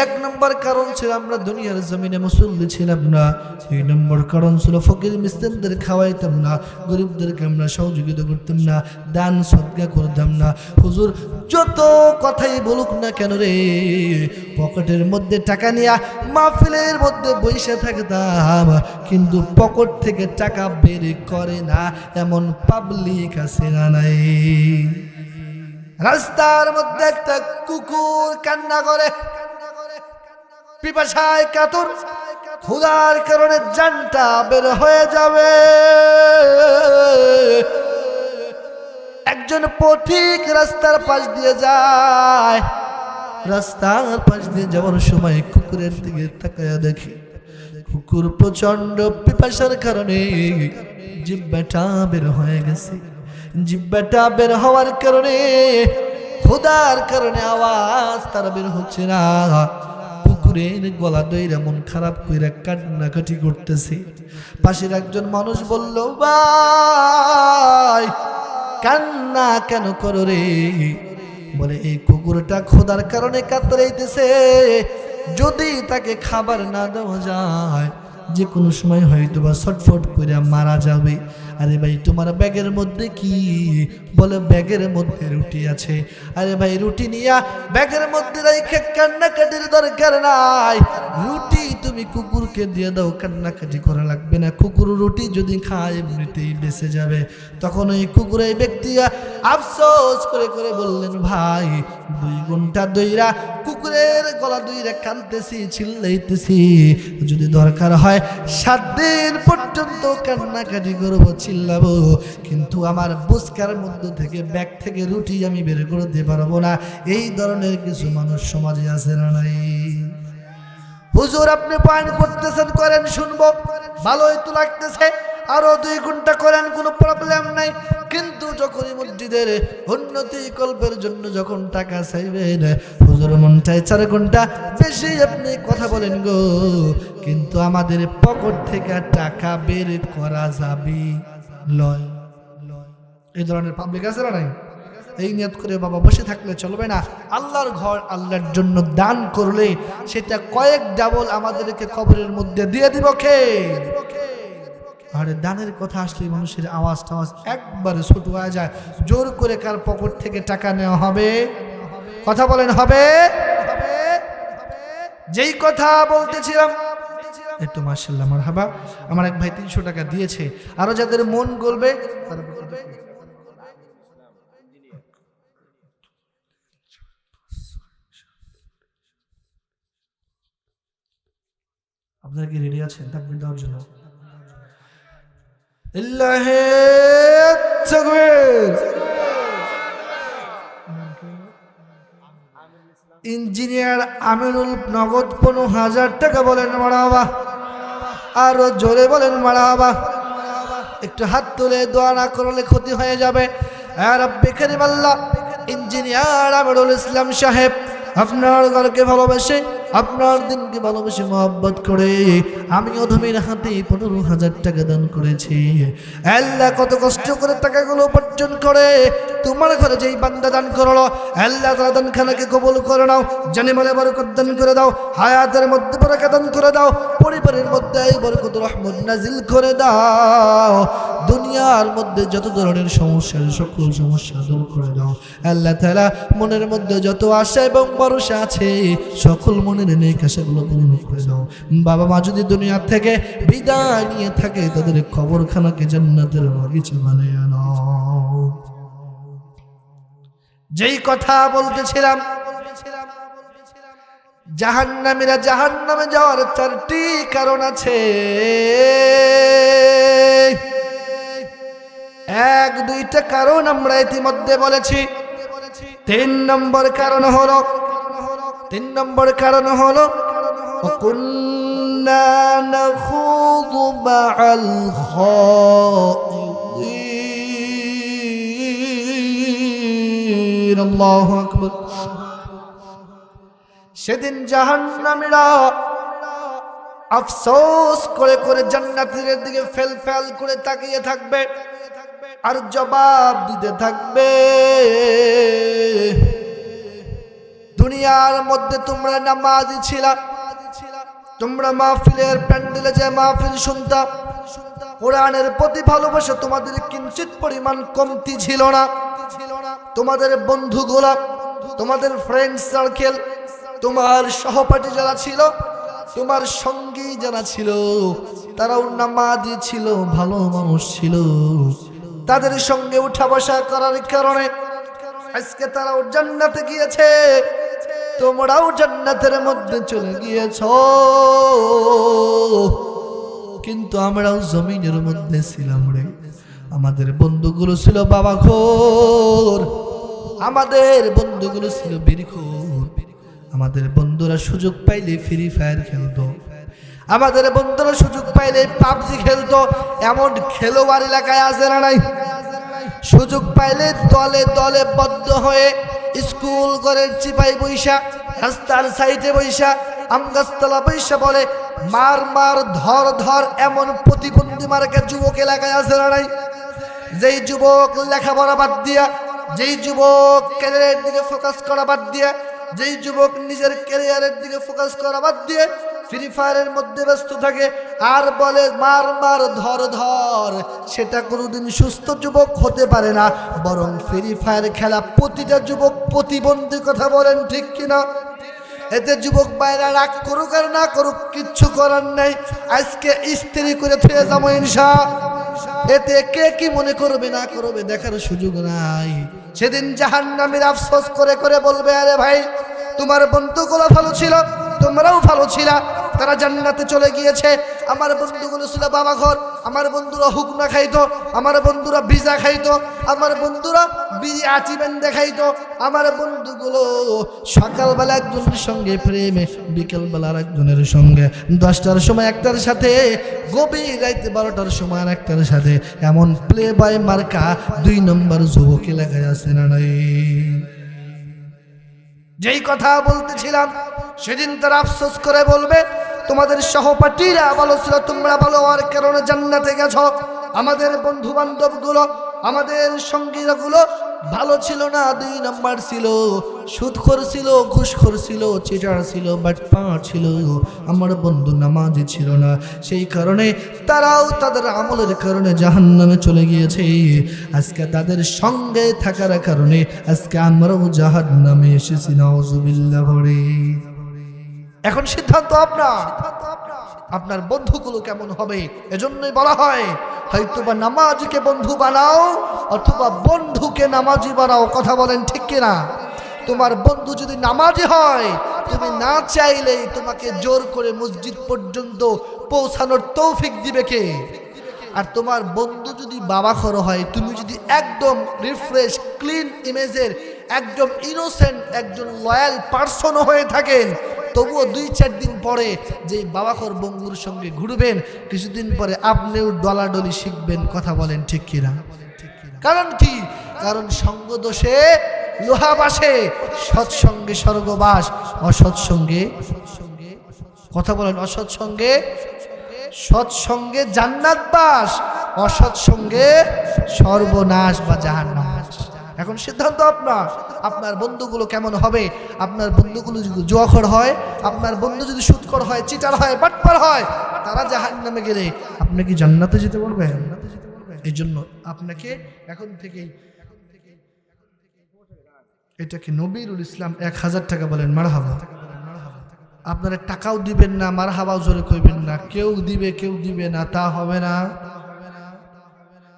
1 নম্বর কারণ ছিল আমরা দুনিয়ার জমিনে মুসল্লি ছিলাম না। 2 নম্বর কারণ ছিল ফকির মিসকিনদের খাওয়াইতাম না, গরিবদেরকে আমরা সহযোগিতা করতাম না, দান সদকা করতাম না। হুজুর যত কথাই বলুক না কেন রে, পকেটের মধ্যে টাকা নিয়ে মাহফিলের মধ্যে বসে থাকতাম, কিন্তু পকেট থেকে টাকা বের করে না এমন পাবলিক আছে না নাই? রাস্তার মধ্যে একটা কুকুর কান্না করে, পিপাসায় কাতর, ক্ষুধার কারণে জানটা বের হয়ে যাবে। একজন পথিক রাস্তার পাশ দিয়ে যায়, রাস্তার পাশ দিয়ে যাওয়ার সময় কুকুরের দিকে তাকায়া দেখি কুকুর প্রচন্ড পিপাসার কারণে জিহ্বাটা বের হয়ে গেছে। জিহ্বাটা বের হওয়ার কারণে, ক্ষুধার কারণে আওয়াজ তার বের হচ্ছে না। কুকুরের গলা দইরা মন খারাপ কইরা কান্নাকাটি করতেছে। পাশের একজন মানুষ বলল, ভাই কান্না কেন করো রে? বলে এই কুকুরটা খোদার কারণে কাতরাইতেছে, যদি তাকে খাবার না দেওয়া যায় যে কোনো সময় হয়তো বা ছটফট করে মারা যাবে। আরে ভাই তোমার ব্যাগের মধ্যে কি? বলে ব্যাগের মধ্যে রুটি আছে। আরে ভাই রুটি নিয়া ব্যাগের মধ্যে রেখে কান্নাকাটির দরকার নাই, রুটি তুমি কুকুরকে দিয়ে দাও, কান্নাকাটি করা লাগবে না। কুকুর রুটি যদি খায় এমনিতেই বেঁচে যাবে। তখন ওই কুকুর এই ব্যক্তি আফসোস করে করে বললেন, ভাই 2 ঘন্টা ধইরা কুকুরের গলা ধইরা কাঁদতেছি, চিল্লাইতেছি, যদি দরকার হয় 7 দিন পর্যন্ত কান্নাকাটি করবো, চিল্লাবো, কিন্তু আমার বুসকার মধ্য থেকে ব্যাগ থেকে রুটি আমি বের করতে পারবো না। এই ধরনের কিছু মানুষ সমাজে আছে না নাই? হুজুর আপনি পয়েন্ট করতেছেন, করেন, শুনবো, ভালোই তো লাগতেছে, আরো 2 ঘন্টা করেন, কোনো প্রবলেম নাই। কিন্তু যখনই মসজিদের উন্নতি কল্পের জন্য যখন টাকা চাইবেন, হুজুর মন চাই 4 ঘন্টা বেশি আপনি কথা বলেন গো, কিন্তু আমাদের পকেট থেকে টাকা বের করা যাবে লয়। এই ধরনের পাবলিক আছে না নাই? এই নিয়ত করে বাবা বসে থাকলে চলবে না। আল্লাহর ঘর আল্লাহর জন্য দান করলে সেটা কয়েক ডাবল আমাদেরকে কবরের মধ্যে দিয়ে দিব কে? আরে দানের কথা আসলে মানুষের আওয়াজ টাওয়াজ একবারে ছোট হয়ে যায়। জোর করে কার পকেট থেকে টাকা নেওয়া হবে? কথা বলেন হবে? যেই কথা বলতেছিলাম, একটু মাশাআল্লাহ মারহাবা, আমার এক ভাই 300 টাকা দিয়েছে। আরো যাদের মন গলবে আপনারা কি রেডি আছেন তাকবীর দেওয়ার জন্য? আল্লাহু তাকবীর। ইঞ্জিনিয়ার আমিনুল নগদ 15,000 টাকা বলেন মারহাবা, আরো জোরে বলেন মারহাবা। একটু হাত তুলে দোয়া না করলে ক্ষতি হয়ে যাবে। ইয়া রাব্বি কারীম আল্লাহ, ইঞ্জিনিয়ার আমিনুল ইসলাম সাহেব আপনার ঘরকে ভালোবাসে, আপনার দিনকে ভালোবেসে মহব্বত করে আমি অধমের হাতে 15,000 টাকা দান করেছি। আল্লাহ কত কষ্ট করে টাকাগুলো উপার্জন করে তোমার ঘরে যেই বান্দা দান করলো, আল্লাহ তাআলা দানখানাকে কবুল করে নাও, জানে মালে বরকত দান করে দাও, হায়াতের মধ্যে বরকত দান করে দাও, পরিবারের মধ্যে এই বরকত রহমত নাজিল করে দাও, দুনিয়ার মধ্যে যত ধরনের সমস্যা সকল সমস্যা দূর করে দাও। আল্লাহ তাআলা মনের মধ্যে যত আশা এবং ভরসা আছে সকল মনের নেক আশাগুলো পূর্ণ করে দাও। বাবা মা যদি দুনিয়া থেকে বিদায় নিয়ে থাকে তাদের কবরখানাকে জান্নাতের বাগিচা বানিয়ে নাও। যেই কথা বলতেছিলাম, জাহান্নামীরা জাহান্নামে যাওয়ার 4টি কারণ আছে। 1-2টা কারণ আমরা ইতিমধ্যে বলেছি। 3 নম্বর কারণ হলো কুন্না নাখুযু মা'আল খায়িন। আল্লাহু আকবার। সেদিন জাহান্নামীরা আফসোস করে করে জান্নাতীদের দিকে ফেল ফেল করে তাকিয়ে থাকবে আর জবাব দিতে থাকবে, দুনিয়ার মধ্যে তোমরা নামাজি ছিলা, তোমরা মাহফিলের প্যান্ডেলে যে মাহফিল শুনতা, কোরআনের প্রতি ভালোবাসা তোমাদের কিঞ্চিত পরিমাণ কমতি ছিল না। তোমাদের বন্ধুগুলা, তোমাদের ফ্রেন্ড সার্কেল, তোমার সহপাঠী যারা ছিল, তোমার সঙ্গী যারা ছিল, তারাও নামাজি ছিল, ভালো মানুষ ছিল। তাদের সঙ্গে উঠা বসা করার কারণে আজকে তারাও জান্নাতে গিয়েছে, তোমরাও জান্নাতের মধ্যে চলে গিয়েছো। কিন্তু আমরাও জমিনের মধ্যে ছিলাম রে। আমাদের বন্ধুগুলো ছিল বাবাখোর, আমাদের বন্ধুগুলো ছিল বীরখোর। আমাদের বন্ধুরা সুযোগ পাইলে ফ্রি ফায়ার খেলতো, আমাদের বন্ধুরা সুযোগ পাইলে পাবজি খেলতো। এমন খেলোয়াড় এলাকায় আছে না নাই? সুযোগ পাইলে দলে দলে বদ্ধ হয়ে স্কুল ঘরের চিপাই বৈশা, রাস্তার সাইডে বৈশা আম গাছতলা বৈশা বলে মার মার ধর ধর, এমন প্রতিবন্ধী মার্কা যুবক এলাকায় আছে না নাই? যেই যুবক লেখাপড়া বাদ দিয়া, যেই যুবক ক্যারিয়ারের দিকে ফোকাস করা বাদ দিয়া, যেই যুবক নিজের ক্যারিয়ারের দিকে ফোকাস করা বাদ দিয়ে ফ্রি ফায়ারের মধ্যে ব্যস্ত থাকে আর বলে মার মার ধর ধর, সেটা কোনোদিন সুস্থ যুবক হতে পারে না, বরং ফ্রি ফায়ার খেলা প্রতিটা যুবক প্রতিবন্ধী। কথা বলেন ঠিক কিনা? এতে যুবক বাইরা রাগ করুক আর না করুক, কিচ্ছু করার নাই। আজকে স্ত্রী করে থুয়ে যাবো ইনশাআল্লাহ। এতে কে কি মনে করবে না করবে দেখার সুযোগ নাই। সেদিন জাহান্নামীর আফসোস করে করে বলবে, আরে ভাই তোমার বন্ধুগুলো ভালো ছিল, তোমরাও ভালো ছিলা, তারা জান্নাতে চলে গিয়েছে। আমার বন্ধুগুলো ছিল বাবা ঘর, আমার বন্ধুরা হুকনা খাইতো, আমার বন্ধুরা ভিজা খাইতো, আমার বন্ধুরা বিড়ি আচিবেন দেখাইতো, আমার বন্ধুগুলো সকালবেলা একজনের সঙ্গে প্রেমে, বিকেলবেলা আর একজনের সঙ্গে, 10টার সময় একটার সাথে, গভীর রাইতে 12টার সময় আর একটার সাথে। এমন প্লে বয় মার্কা 2 নম্বর যুবক এলাকায় আছে না নাই? যেই কথা বলতেছিলাম সেদিন তারা আফসোস করে বলবে, তোমাদের সহপাঠীরা ভালো ছিল, তোমরা ভালো হওয়ার কারণে জান্নাতে গেছো। আমাদের বন্ধু বান্ধব গুলো, আমাদের সঙ্গীরা গুলো ভালো ছিল না, 2 নম্বর ছিল, সুদখোর ছিল, ঘুষখোর ছিল, চিটার ছিল, বাটপার ছিল। আমার বন্ধু নামাজি ছিল না, সেই কারণে তারাও তাদের আমলের কারণে জাহান্নামে চলে গিয়েছে। আজকে তাদের সঙ্গে থাকার কারণে আজকে আমরাও জাহান্নামে এসেছি। নাউজুবিল্লাহ বলে। এখন সিদ্ধান্ত আপনার বন্ধুগুলো কেমন হবে। এজন্যই বলা হয় হয়তোবা নামাজিকে বন্ধু বানাও অথবা বন্ধুকে নামাজি বানাও। কথা বলেন ঠিক কিনা? তোমার বন্ধু যদি নামাজি হয়, তুমি না চাইলেই তোমাকে জোর করে মসজিদ পর্যন্ত পৌঁছানোর তৌফিক দিবে কে? আর তোমার বন্ধু যদি বাবাখোর হয়, তুমি যদি একদম রিফ্রেশ ক্লিন ইমেজের একদম ইনোসেন্ট একজন লয়াল পার্সন হয়ে থাকেন, তবুও 2-4 দিন পরে যে বাবাখোর বন্ধুর সঙ্গে ঘুরবেন, কিছুদিন পরে আপনিও ডলাডলি শিখবেন। কথা বলেন ঠিক কিনা? কারণ কি? কারণ সঙ্গ দোষে লোহা বাসে, সৎসঙ্গে স্বর্গবাস, অসৎসঙ্গে, কথা বলেন, অসৎসঙ্গে, সৎসঙ্গে জান্নাত বাস, অসৎসঙ্গে সর্বনাশ বা জাহান্নাম। এখন সিদ্ধান্ত আপনার বন্ধুগুলো কেমন হবে। আপনার বন্ধুগুলো যদি জুয়াখোর হয়, আপনার বন্ধু যদি সুদখোর হয়, চিটার হয়, বাটপার হয়, তারা জাহান্নামে গেলে আপনি কি জান্নাতে যেতে পারবেন? এই জন্য আপনাকে এখন থেকেই, এটাকে নবীরুল ইসলাম 1000 টাকা বলেন মারহাবা। আপনারা টাকাও দিবেন না, মারহাবাও জোরে কইবেন না। কেউ দিবে কেউ দিবে না, তা হবে না।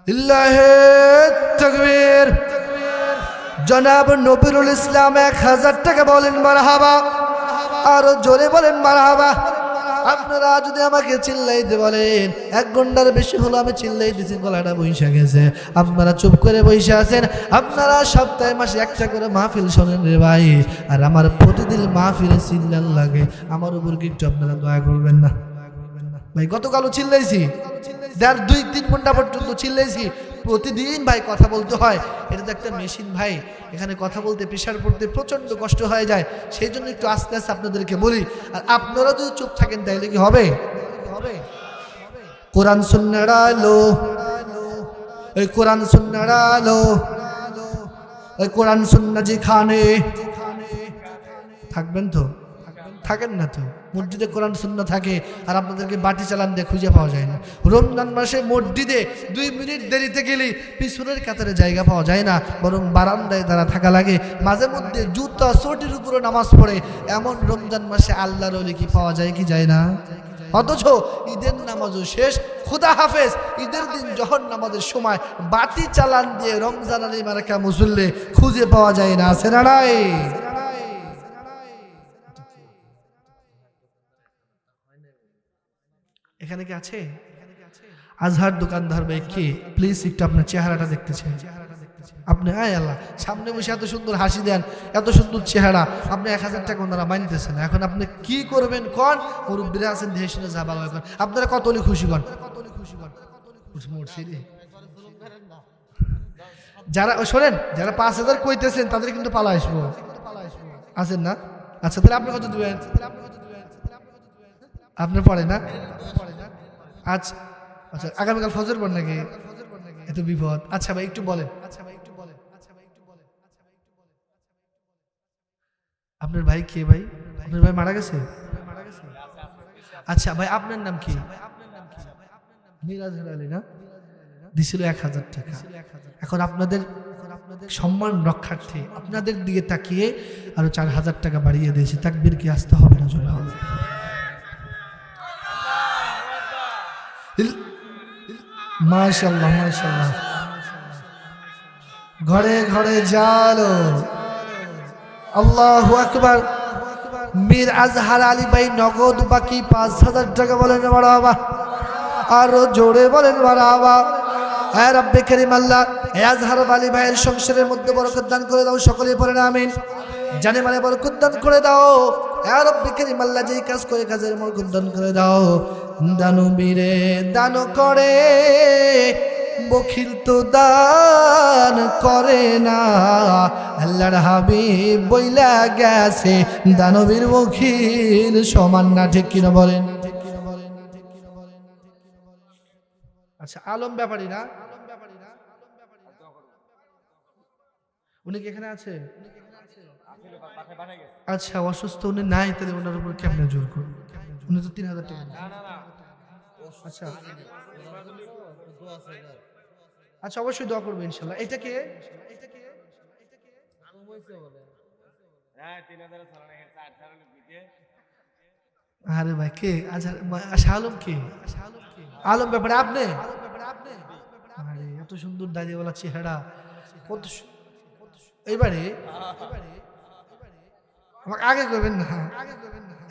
ইল্লাহে তাকবীর। জনাব নবীরুল ইসলাম 1000 টাকা বলেন মারহাবা, আরো জোরে বলেন মারহাবা। আপনারা যদি আমাকে চিল্লাইতে বলেন, 1 ঘন্টার বেশি হলো আমি চিল্লাই দিছি, গলাটা বইসা গেছে, আপনারা চুপ করে বইসা আছেন। আপনারা সপ্তাহে মাসে একটা করে মাহফিল শোনেন রে ভাই, আর আমার প্রতিদিন মাহফিলে চিল্লান লাগে। আমার উপর কি একটু আপনারা দয়া করবেন না ভাই? গতকালও চিল্লাইছি, 2-3 ঘন্টা পর্যন্ত চিল্লাইছি। প্রতিদিন ভাই কথা বলতে হয়, এটা তো একটা মেশিন ভাই, এখানে কথা বলতে প্রেশার পড়তে প্রচন্ড কষ্ট হয়ে যায়। সেই জন্য একটু আস্তে আস্তে আপনাদেরকে বলি। আর আপনারা যদি চুপ থাকেন তাইলে কি হবে? কোরআন সুন্নাহ আলো, এই কোরআন সুন্নাহ আলো, এই কোরআন সুন্নাহ যেখানে থাকবেন তো থাকেন না তো। মসজিদে কোরআন সুন্নাহ থাকে আর আপনাদেরকে বাটি চালান দিয়ে খুঁজে পাওয়া যায় না। রমজান মাসে মসজিদে 2 মিনিট দেরিতে গেলে পিছনের কাতারে জায়গা পাওয়া যায় না, বরং বারান্দায় তারা থাকা লাগে। মাঝে মধ্যে জুতা চটির উপরে নামাজ পড়ে, এমন রমজান মাসে আল্লাহর ওলি কি পাওয়া যায় কি যায় না? অথচ ঈদের নামাজও শেষ, খুদা হাফেজ, ঈদের দিন যখন নামাজের সময় বাতি চালান দিয়ে রমজান আলী মার্কা মুসল্লি খুঁজে পাওয়া যায় না। আছে না নাই? এখানে কি আছে? আজহার দোকানদার ভাই কে? প্লিজ একটু আপনার চেহারাটা দেখতে চাই। আপনি আয় আল্লাহ, সামনে বসে এত সুন্দর হাসি দেন, এত সুন্দর চেহারা, আপনি 1000 টাকা ওনারা মানতেছেন। এখন আপনি কি করবেন কন? মুরব্বীরা আছেন, দেহে শুনে যা ভালো এখন আপনারা কতলি খুশি কন। যারা শোনেন, যারা 5000 কইতেছেন তাদের কিন্তু পালা আসবো, আছেন না? আচ্ছা তাহলে আপনি কত দিবেন? আপনার পড়ে না? আচ্ছা আচ্ছা, আগামীকাল ফজর পড় নাকি? এত বিপদ। আচ্ছা ভাই একটু বলেন, আপনার ভাই কে ভাই? আপনার ভাই মারা গেছে? আচ্ছা ভাই আপনার নাম কি? মিরাজ আলী না? দিছিল 1000 টাকা। এখন আপনাদের সম্মান রক্ষার্থে আপনাদের দিকে তাকিয়ে আরো 4000 টাকা বাড়িয়ে দিয়েছে। তাকবীর কি আসতে হবে না? জোরে হবে। মাশাআল্লাহ মাশাআল্লাহ। ঘরে ঘরে জালো। আল্লাহু আকবার। মীর আজহার আলী ভাই নগদ বাকি 5000 টাকা বলেন মারহাবা। আরো জোরে বলেন মারহাবা। হে রব্বে কারীম আল্লাহ, হে আজহার আলী ভাইয়ের সংসারের মধ্যে বরকত দান করে দাও, সকলেই পড়েন আমিন। জানে মানে বরকত দান করে দাও হে রব্বে কারীম আল্লাহ, যেই কাজ করে কাজের বরকত দান করে দাও। দানবীরে দান করে, বখিল তো দান করে না। আল্লাহর হাবিব বইলা গেছে দানবীর বখিল সমান না, ঠিক কিনা বলেন? আচ্ছা আলম ব্যাপারী না? উনি কি এখানে আছে? আচ্ছা অসুস্থ উনি নাই, তাহলে ওনার উপর কেমনে জোর করবো? উনি তো 3000 টাকা। আচ্ছা আচ্ছা অবশ্যই দোয়া করবো ইনশাল্লাহ। এটা কে? আরে ভাই কে? আচ্ছা শাহ কে? আলম ব্যাপারে আপনি? আরে এত সুন্দর দাড়িওয়ালা চেহারা, কত এইবারে আমাকে আগে করবেন না।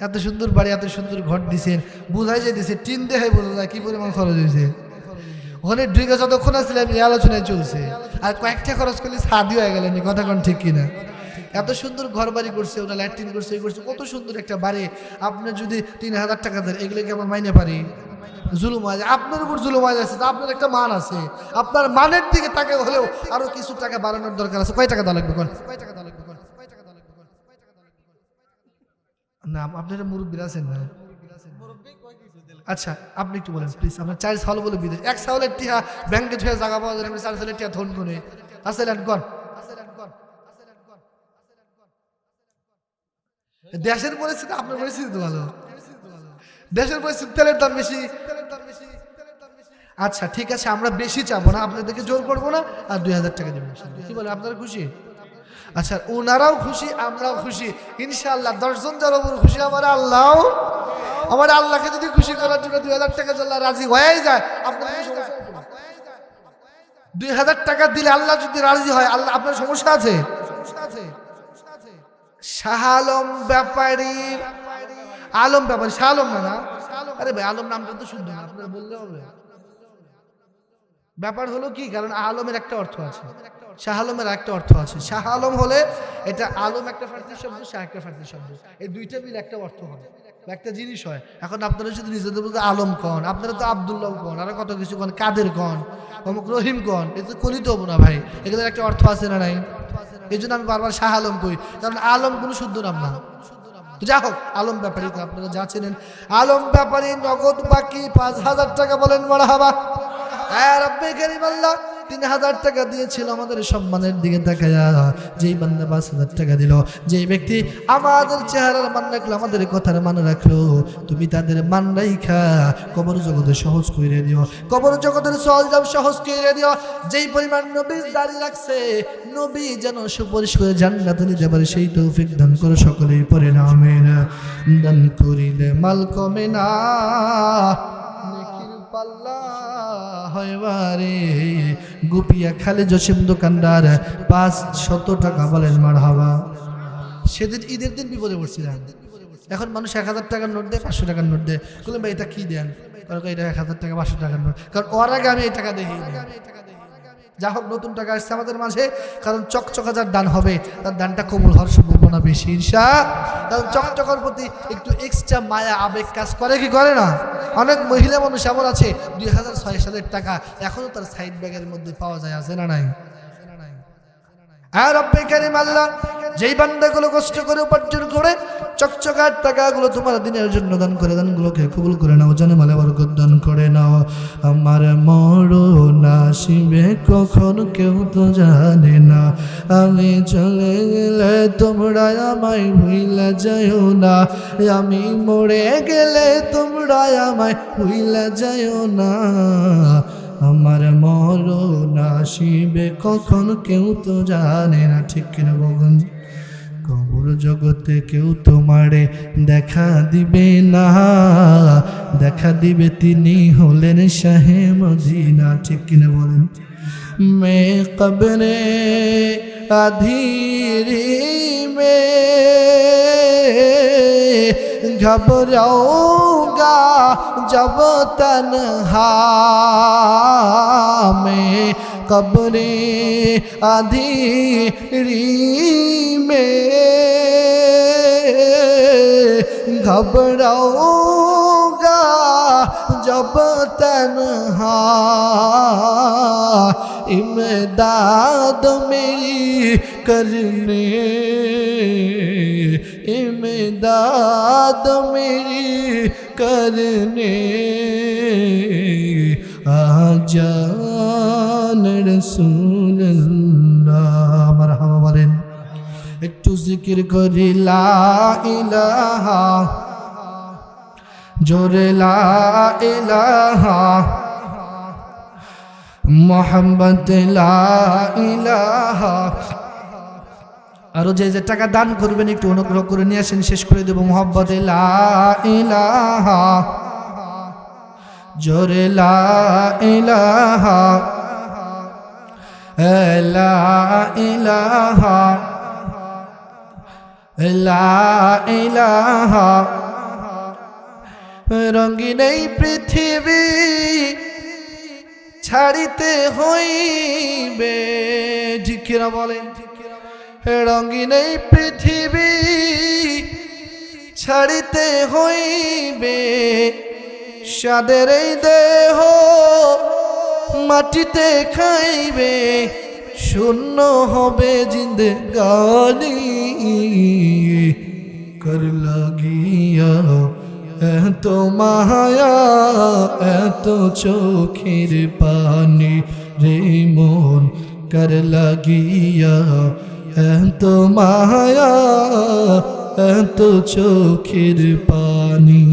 এত সুন্দর বাড়ি, এত সুন্দর ঘর দিছেন, বোঝাই যায় দিছে টিন দেখে বোঝা যায় কি পরিমাণ খরচ হয়েছে। ওখানে ঢুকে যতক্ষণ আসছিলাম এই আলোচনায় চলছে, আর কয়েকটা খরচ করলে সাদি হয়ে গেলেন। কথা কোন ঠিক কিনা? এত সুন্দর ঘর বাড়ি করছে, ওটা ল্যাট্রিন করছে, এই করছে, কত সুন্দর একটা বাড়ি। আপনি যদি 3000 টাকা দেন, এগুলো কি আমার মাইনে পারি? জুলুম আছে আপনার উপর, জুলুম আছে। আপনার একটা মান আছে, আপনার মানের দিকে তাকে হলেও আরো কিছু টাকা বাড়ানোর দরকার আছে। কয় টাকা দেওয়া লাগবে? না আপনারা মুরব্বীরা আছেন না? আচ্ছা আপনি একটু বলেন প্লিজ। আপনার 4 সাল বলে বিদেশ, 1 সালের টিয়া ব্যাংকে ছুঁয়ে জায়গা পাওয়া যায়, 4 সালের টিয়া ধন করে আসলেন কন। দেশের পরিস্থিতি আপনার পরিস্থিতি তো ভালো, দেশের পরিস্থিতি তেলের দাম বেশি। আচ্ছা ঠিক আছে, আমরা বেশি চাবো না, আপনাদেরকে জোর করবো না, আর 2000 টাকা দেবেন। কি বলে আপনারা খুশি? আচ্ছা ওনারাও খুশি, আমরাও খুশি ইনশাআল্লাহ। 10 জন যার উপর খুশি আমার আল্লাহ। আমার আল্লাহকে যদি খুশি করার জন্য 2000 টাকা আল্লাহ রাজি হয়ে যায়, আপনার 2000 টাকা দিলে আল্লাহ যদি রাজি হয়, আল্লাহ আপনার সমস্যা আছে? শাহ আলম ব্যাপারী, আলম ব্যাপারী, শাহ আলম না? আরে ভাই আলম নামটা তো শুনবেন, আপনারা বললে হবে। ব্যাপার হলো কি, কারণ আলমের একটা অর্থ আছে, শাহ আলমের একটা অর্থ আছে। শাহ আলম হলে এটা আলম একটা ফার্সি শব্দ, শাহ একটা ফার্সি শব্দ, এই দুইটা মিলে একটা অর্থ হয়, একটা জিনিস হয়। এখন আপনারা যদি নিজেদের বলতে আলম কন, আপনারা তো আব্দুল্লাহ কন, আরো কত কিছু কন, কাদের কন, অমুক রহিম কন, এটা তো কলিত হবো না ভাই, এগুলোর একটা অর্থ আছে না নাই? এই জন্য আমি বারবার শাহ আলম কই, কারণ আলম কোনো শুদ্ধ নাম না। যা হোক, আলম ব্যাপারী তো আপনারা যা চেনেন। আলম ব্যাপারী নগদ বাকি 5000 টাকা বলেন মারহাবা। হ্যাঁ রব্বে কারীম আল্লাহ 3000 টাকা দিয়েছিল আমাদের সম্মানের দিকে তাকায়া। যেই বান্দা 5000 টাকা দিল, যেই ব্যক্তি আমাদের চেহারার মান রাখলো, আমাদের কথার মান রাখলো, তুমি তাদের মান রাইখা কবর জগতে সহজ করে দিও, কবর জগতের সহজ সহজ করে দিও। যেই পরিমাণ নবী দাঁড়িয়ে রাখছে, নবী যেন সুপারিশ করে জান্নাতে নিতে পারে, সেই তৌফিক দান করো সকলেই পড়ে না আমিন। দান করিলে মাল কমে না, নেকির পাল্লা হয় বারে। গুপিয়া খালে জসিম দোকানদার 500 টাকা বলেন মারহাবা। সেদিন ঈদের দিন বিপদে পড়ছিলাম, এখন মানুষ 1000 টাকার নোট দেয়, 500 টাকার নোট দেয়। বললাম ভাই এটা কি দেন? কারণ এটা 1000 টাকা 500 টাকার নোট, কারণ ওর আগে আমি এই টাকা দেখি। যা হোক নতুন টাকা আসছে আমাদের মাঝে, কারণ চকচকা যার দান হবে তার দানটা কবুল হওয়ার সম্ভাবনা বেশি ইনশাআল্লাহ। কারণ চকচকার প্রতি একটু এক্সট্রা মায়া আবেগ কাজ করে কি করে না? অনেক মহিলা মানুষ এমন আছে 2006 সালের টাকা এখনো তার সাইড ব্যাগের মধ্যে পাওয়া যায়, আছে না নাই? আর রব্বে কারীম আল্লাহ যেই বান্দাগুলো কষ্ট করে উপার্জন করে চকচকার টাকাগুলো তোমার দিনের জন্য দান করে, দানগুলোকে কবুল করে নাও, জানে মালে বরকত দান করে নাও। আমার মরণ আসিবে কখন কেউ তো জানে না, আমি চলে গেলে তোমরা আমায় ভুইলা যাইও না, আমি মরে গেলে তোমরা আমায় ভুইলা যাইও না। আমার মরণ আসিবে কখন কেউ তো জানে না, ঠিক কিনা বলুন? কবর জগতে কেউ তোমারে দেখা দিবে না, দেখা দিবে তিনি হলেন শাহে মদিনা, ঠিক কিনা বলেন? মে কবরে আধীরি মে घबराऊंगा जब तन्हा में कब्रे अंधेरी में घबराऊंगा जब तन्हा इमदाद मेरी करने इमदाद मेरी करने आजान रसूलुल्लाह। मरहबा बोलें, একটু জিকির করি লা ইলাহা, জোরে লা ইলাহা মুহাম্মদ লা ইলাহা। আরো যে যে টাকা দান করবেন একটু অনুগ্রহ করে নিয়ে আসেন, শেষ করে দেব। মুহাম্মদ লা ইলাহা, জোরে লা ইলাহা, লা ইলাহা, লা ইলাহা। রঙিন এই পৃথিবী ছাড়িতে হইবে, জিকিরা বলেন, রঙিন এই পৃথিবী ছাড়িতে হইবে, সাদের এই দেহ মাটিতে খাইবে, শূন্য হবে জিন্দেগানি। কর লাগিয়া এত মায়া এত চোখের পানি রে মন, কর লাগিয়া এত মায়া এত চোখের পানি,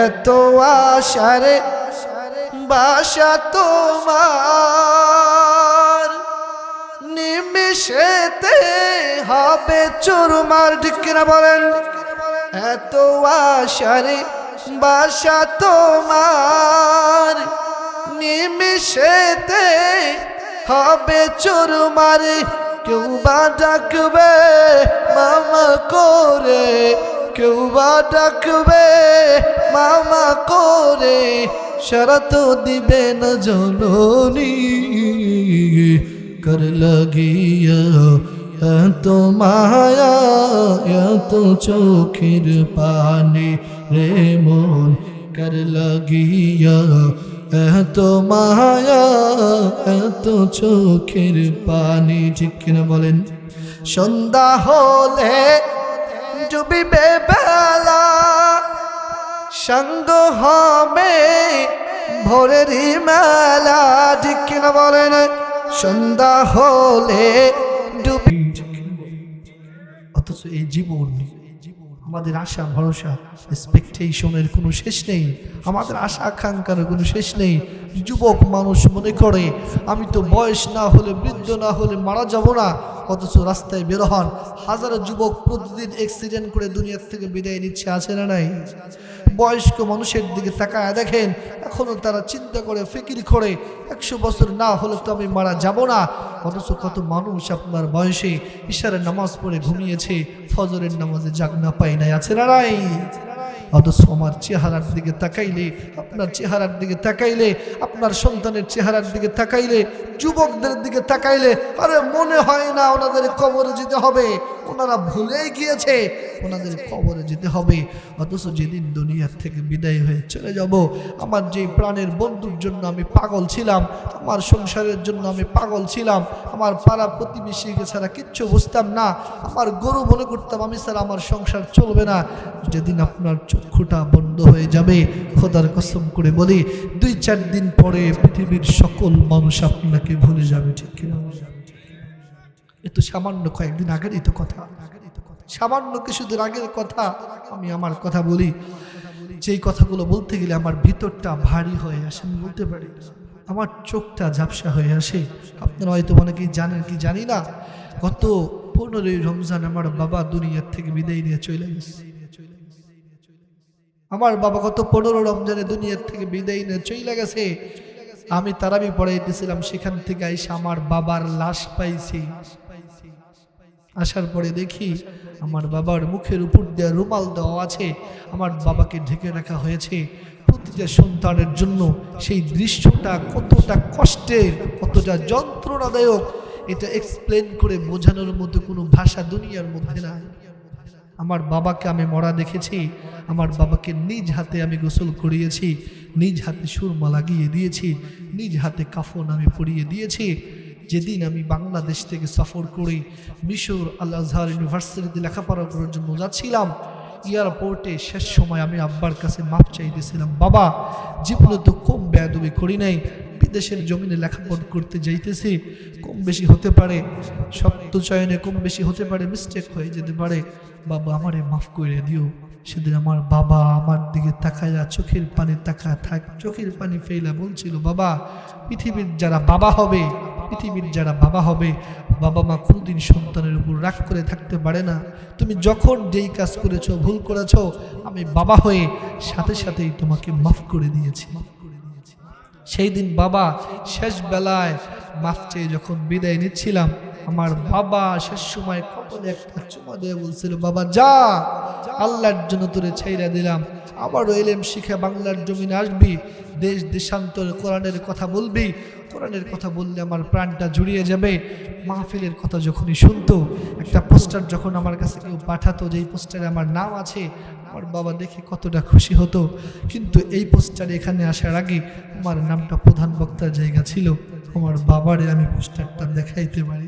এত আশারে বাসা তোমার, নিমিশেতে হবে চুরমার, ঠিক কিনা বলেন? এত আশারে বাসা তোমার, নিমিশেতে হবে চুরমার। কেউ বা ডাকবে মামা করে, কেউ বা ডাকবে মামা করে, সারা তো দিবে না জননী। কর লাগিয়া এত মায়া এত চোখের পানি রে মন, কর লাগিয়া এত মায়া এত চোখের পানি, ঠিক কিনা বলেন? সন্ধ্যা হলে ডুবিবে বেলা, সঙ্গ হবে ভোরেরই মেলা, ঠিক কিনা বলেন? সন্ধ্যা হলে ডুবি, অথচ এই জীবন আমাদের আশা ভরসা এক্সপেকটেশনের কোনো শেষ নেই, আমাদের আশা আকাঙ্ক্ষার কোনো শেষ নেই। যুবক মানুষ মনে করে আমি তো বয়স না হলে বৃদ্ধ না হলে মারা যাব না, অথচ রাস্তায় বের হন হাজারো যুবক প্রতিদিন অ্যাক্সিডেন্ট করে দুনিয়ার থেকে বিদায় নিচ্ছে, আছে না নাই? বয়স্ক মানুষের দিকে তাকায় দেখেন, এখনো তারা চিন্তা করে ফিকির করে 100 বছর না হলে তো আমি মারা যাব না, অথচ কত মানুষ আপনার বয়সে ইশারের নামাজ পড়ে ঘুমিয়েছে, ফজরের নামাজে জাগ না পায় নাই, আছে না নাই? অথচ আমার চেহারার দিকে তাকাইলে, আপনার চেহারার দিকে তাকাইলে, আপনার সন্তানের চেহারার দিকে তাকাইলে, যুবকদের দিকে তাকাইলে আরে মনে হয় না ওনাদের কবরে যেতে হবে, ওনারা ভুলে গিয়েছে ওনাদের কবরে যেতে হবে। অথচ যেদিন দুনিয়ার থেকে বিদায় হয়ে চলে যাব, আমার যে প্রাণের বন্ধুর জন্য আমি পাগল ছিলাম, আমার সংসারের জন্য আমি পাগল ছিলাম, আমার পাড়া প্রতিবেশীকে ছাড়া কিচ্ছু বুঝতাম না, আমার গরু মনে করতাম আমি ছাড়া আমার সংসার চলবে না, যেদিন আপনার চক্ষুটা বন্ধ হয়ে যাবে, খোদার কসম করে বলি 2-4 দিন পরে পৃথিবীর সকল মানুষ আপনাকে ভুলে যাবে। ঠিক কিনা? এ তো সামান্য কয়েকদিন আগেরই তো কথা, সামান্য কিছুদিন আগের কথা। আমি আমার কথা বলি, যেই কথাগুলো বলতে গেলে আমার ভিতরটা ভারী হয়ে আসে, আমি বলতে পারি, আমার চোখটা ঝাপসা হয়ে আসে। আপনারা হয়তো অনেকেই জানেন কি জানি না, গত 15ই রমজান আমার বাবা দুনিয়ার থেকে বিদায় নিয়ে চলে গেছে। আমার বাবা গত 15 রমজানে দুনিয়ার থেকে বিদায় নিয়ে চলে গেছে। আমি তারাবি পড়াইতেছিলাম, সেখান থেকে আইসা আমার বাবার লাশ পাইছি। আসার পরে দেখি আমার বাবার মুখের উপর দিয়ে রুমাল দেওয়া আছে, আমার বাবাকে ঢেকে রাখা হয়েছে। প্রতিটা সন্তানের জন্য সেই দৃশ্যটা কতটা কষ্টের, কতটা যন্ত্রণাদায়ক, এটা এক্সপ্লেন করে বোঝানোর মতো কোনো ভাষা দুনিয়ার মধ্যে নাই। আমার বাবাকে আমি মরা দেখেছি, আমার বাবাকে নিজ হাতে আমি গোসল করিয়েছি, নিজ হাতে সুরমা লাগিয়ে দিয়েছি, নিজ হাতে কাফন আমি পরিয়ে দিয়েছি। যেদিন আমি বাংলাদেশ থেকে সফর করে মিশর আল আজহার ইউনিভার্সিটিতে লেখাপড়া করার জন্য যাচ্ছিলাম, এয়ারপোর্টে শেষ সময় আমি আব্বার কাছে মাপ চাইতেছিলাম, বাবা জীবনে তো কম বেয়াদবি করি নাই, বিদেশের জমিনে লেখাপড়া করতে যাইতেছি, কম বেশি হতে পারে, শব্দ চয়নে কম বেশি হতে পারে, মিস্টেক হয়ে যেতে পারে, বাবা আমারে মাফ করে দিও। সেদিন আমার বাবা আমার দিকে তাকায়া চোখের পানি চোখের পানি ফেলা বলছিল, বাবা পৃথিবীর যারা বাবা হবে, পৃথিবীর যারা বাবা হবে, বাবা মা কোনোদিন সন্তানের উপর রাগ করে থাকতে পারে না। তুমি যখন যেই কাজ করেছো, ভুল করেছো, আমি বাবা হয়ে সাথে সাথেই তোমাকে মাফ করে দিয়েছি। সেই দিন বাবা শেষ বেলায় মাফ চেয়ে যখন বিদায় নিচ্ছিলাম, আমার বাবা শেষ সময় কপালে একটা চুমা দিয়ে বলছিল, বাবা যা, আল্লাহর জন্য তোরে ছাইরা দিলাম, আবারও এলেম শিখে বাংলার জমিনে আসবি, দেশ দেশান্তরে কোরআনের কথা বলবি, কোরআনের কথা বললে আমার প্রাণটা জুড়িয়ে যাবে। মাহফিলের কথা যখনই শুনতো, একটা পোস্টার যখন আমার কাছে কেউ পাঠাতো, যেই পোস্টারে আমার নাম আছে, আমার বাবা দেখে কতটা খুশি হতো। কিন্তু এই পোস্টারে এখানে আসার আগে আমার নামটা প্রধান বক্তার জায়গা ছিল। আমার বাবারে আমি পোস্টারটা দেখাইতে পারি,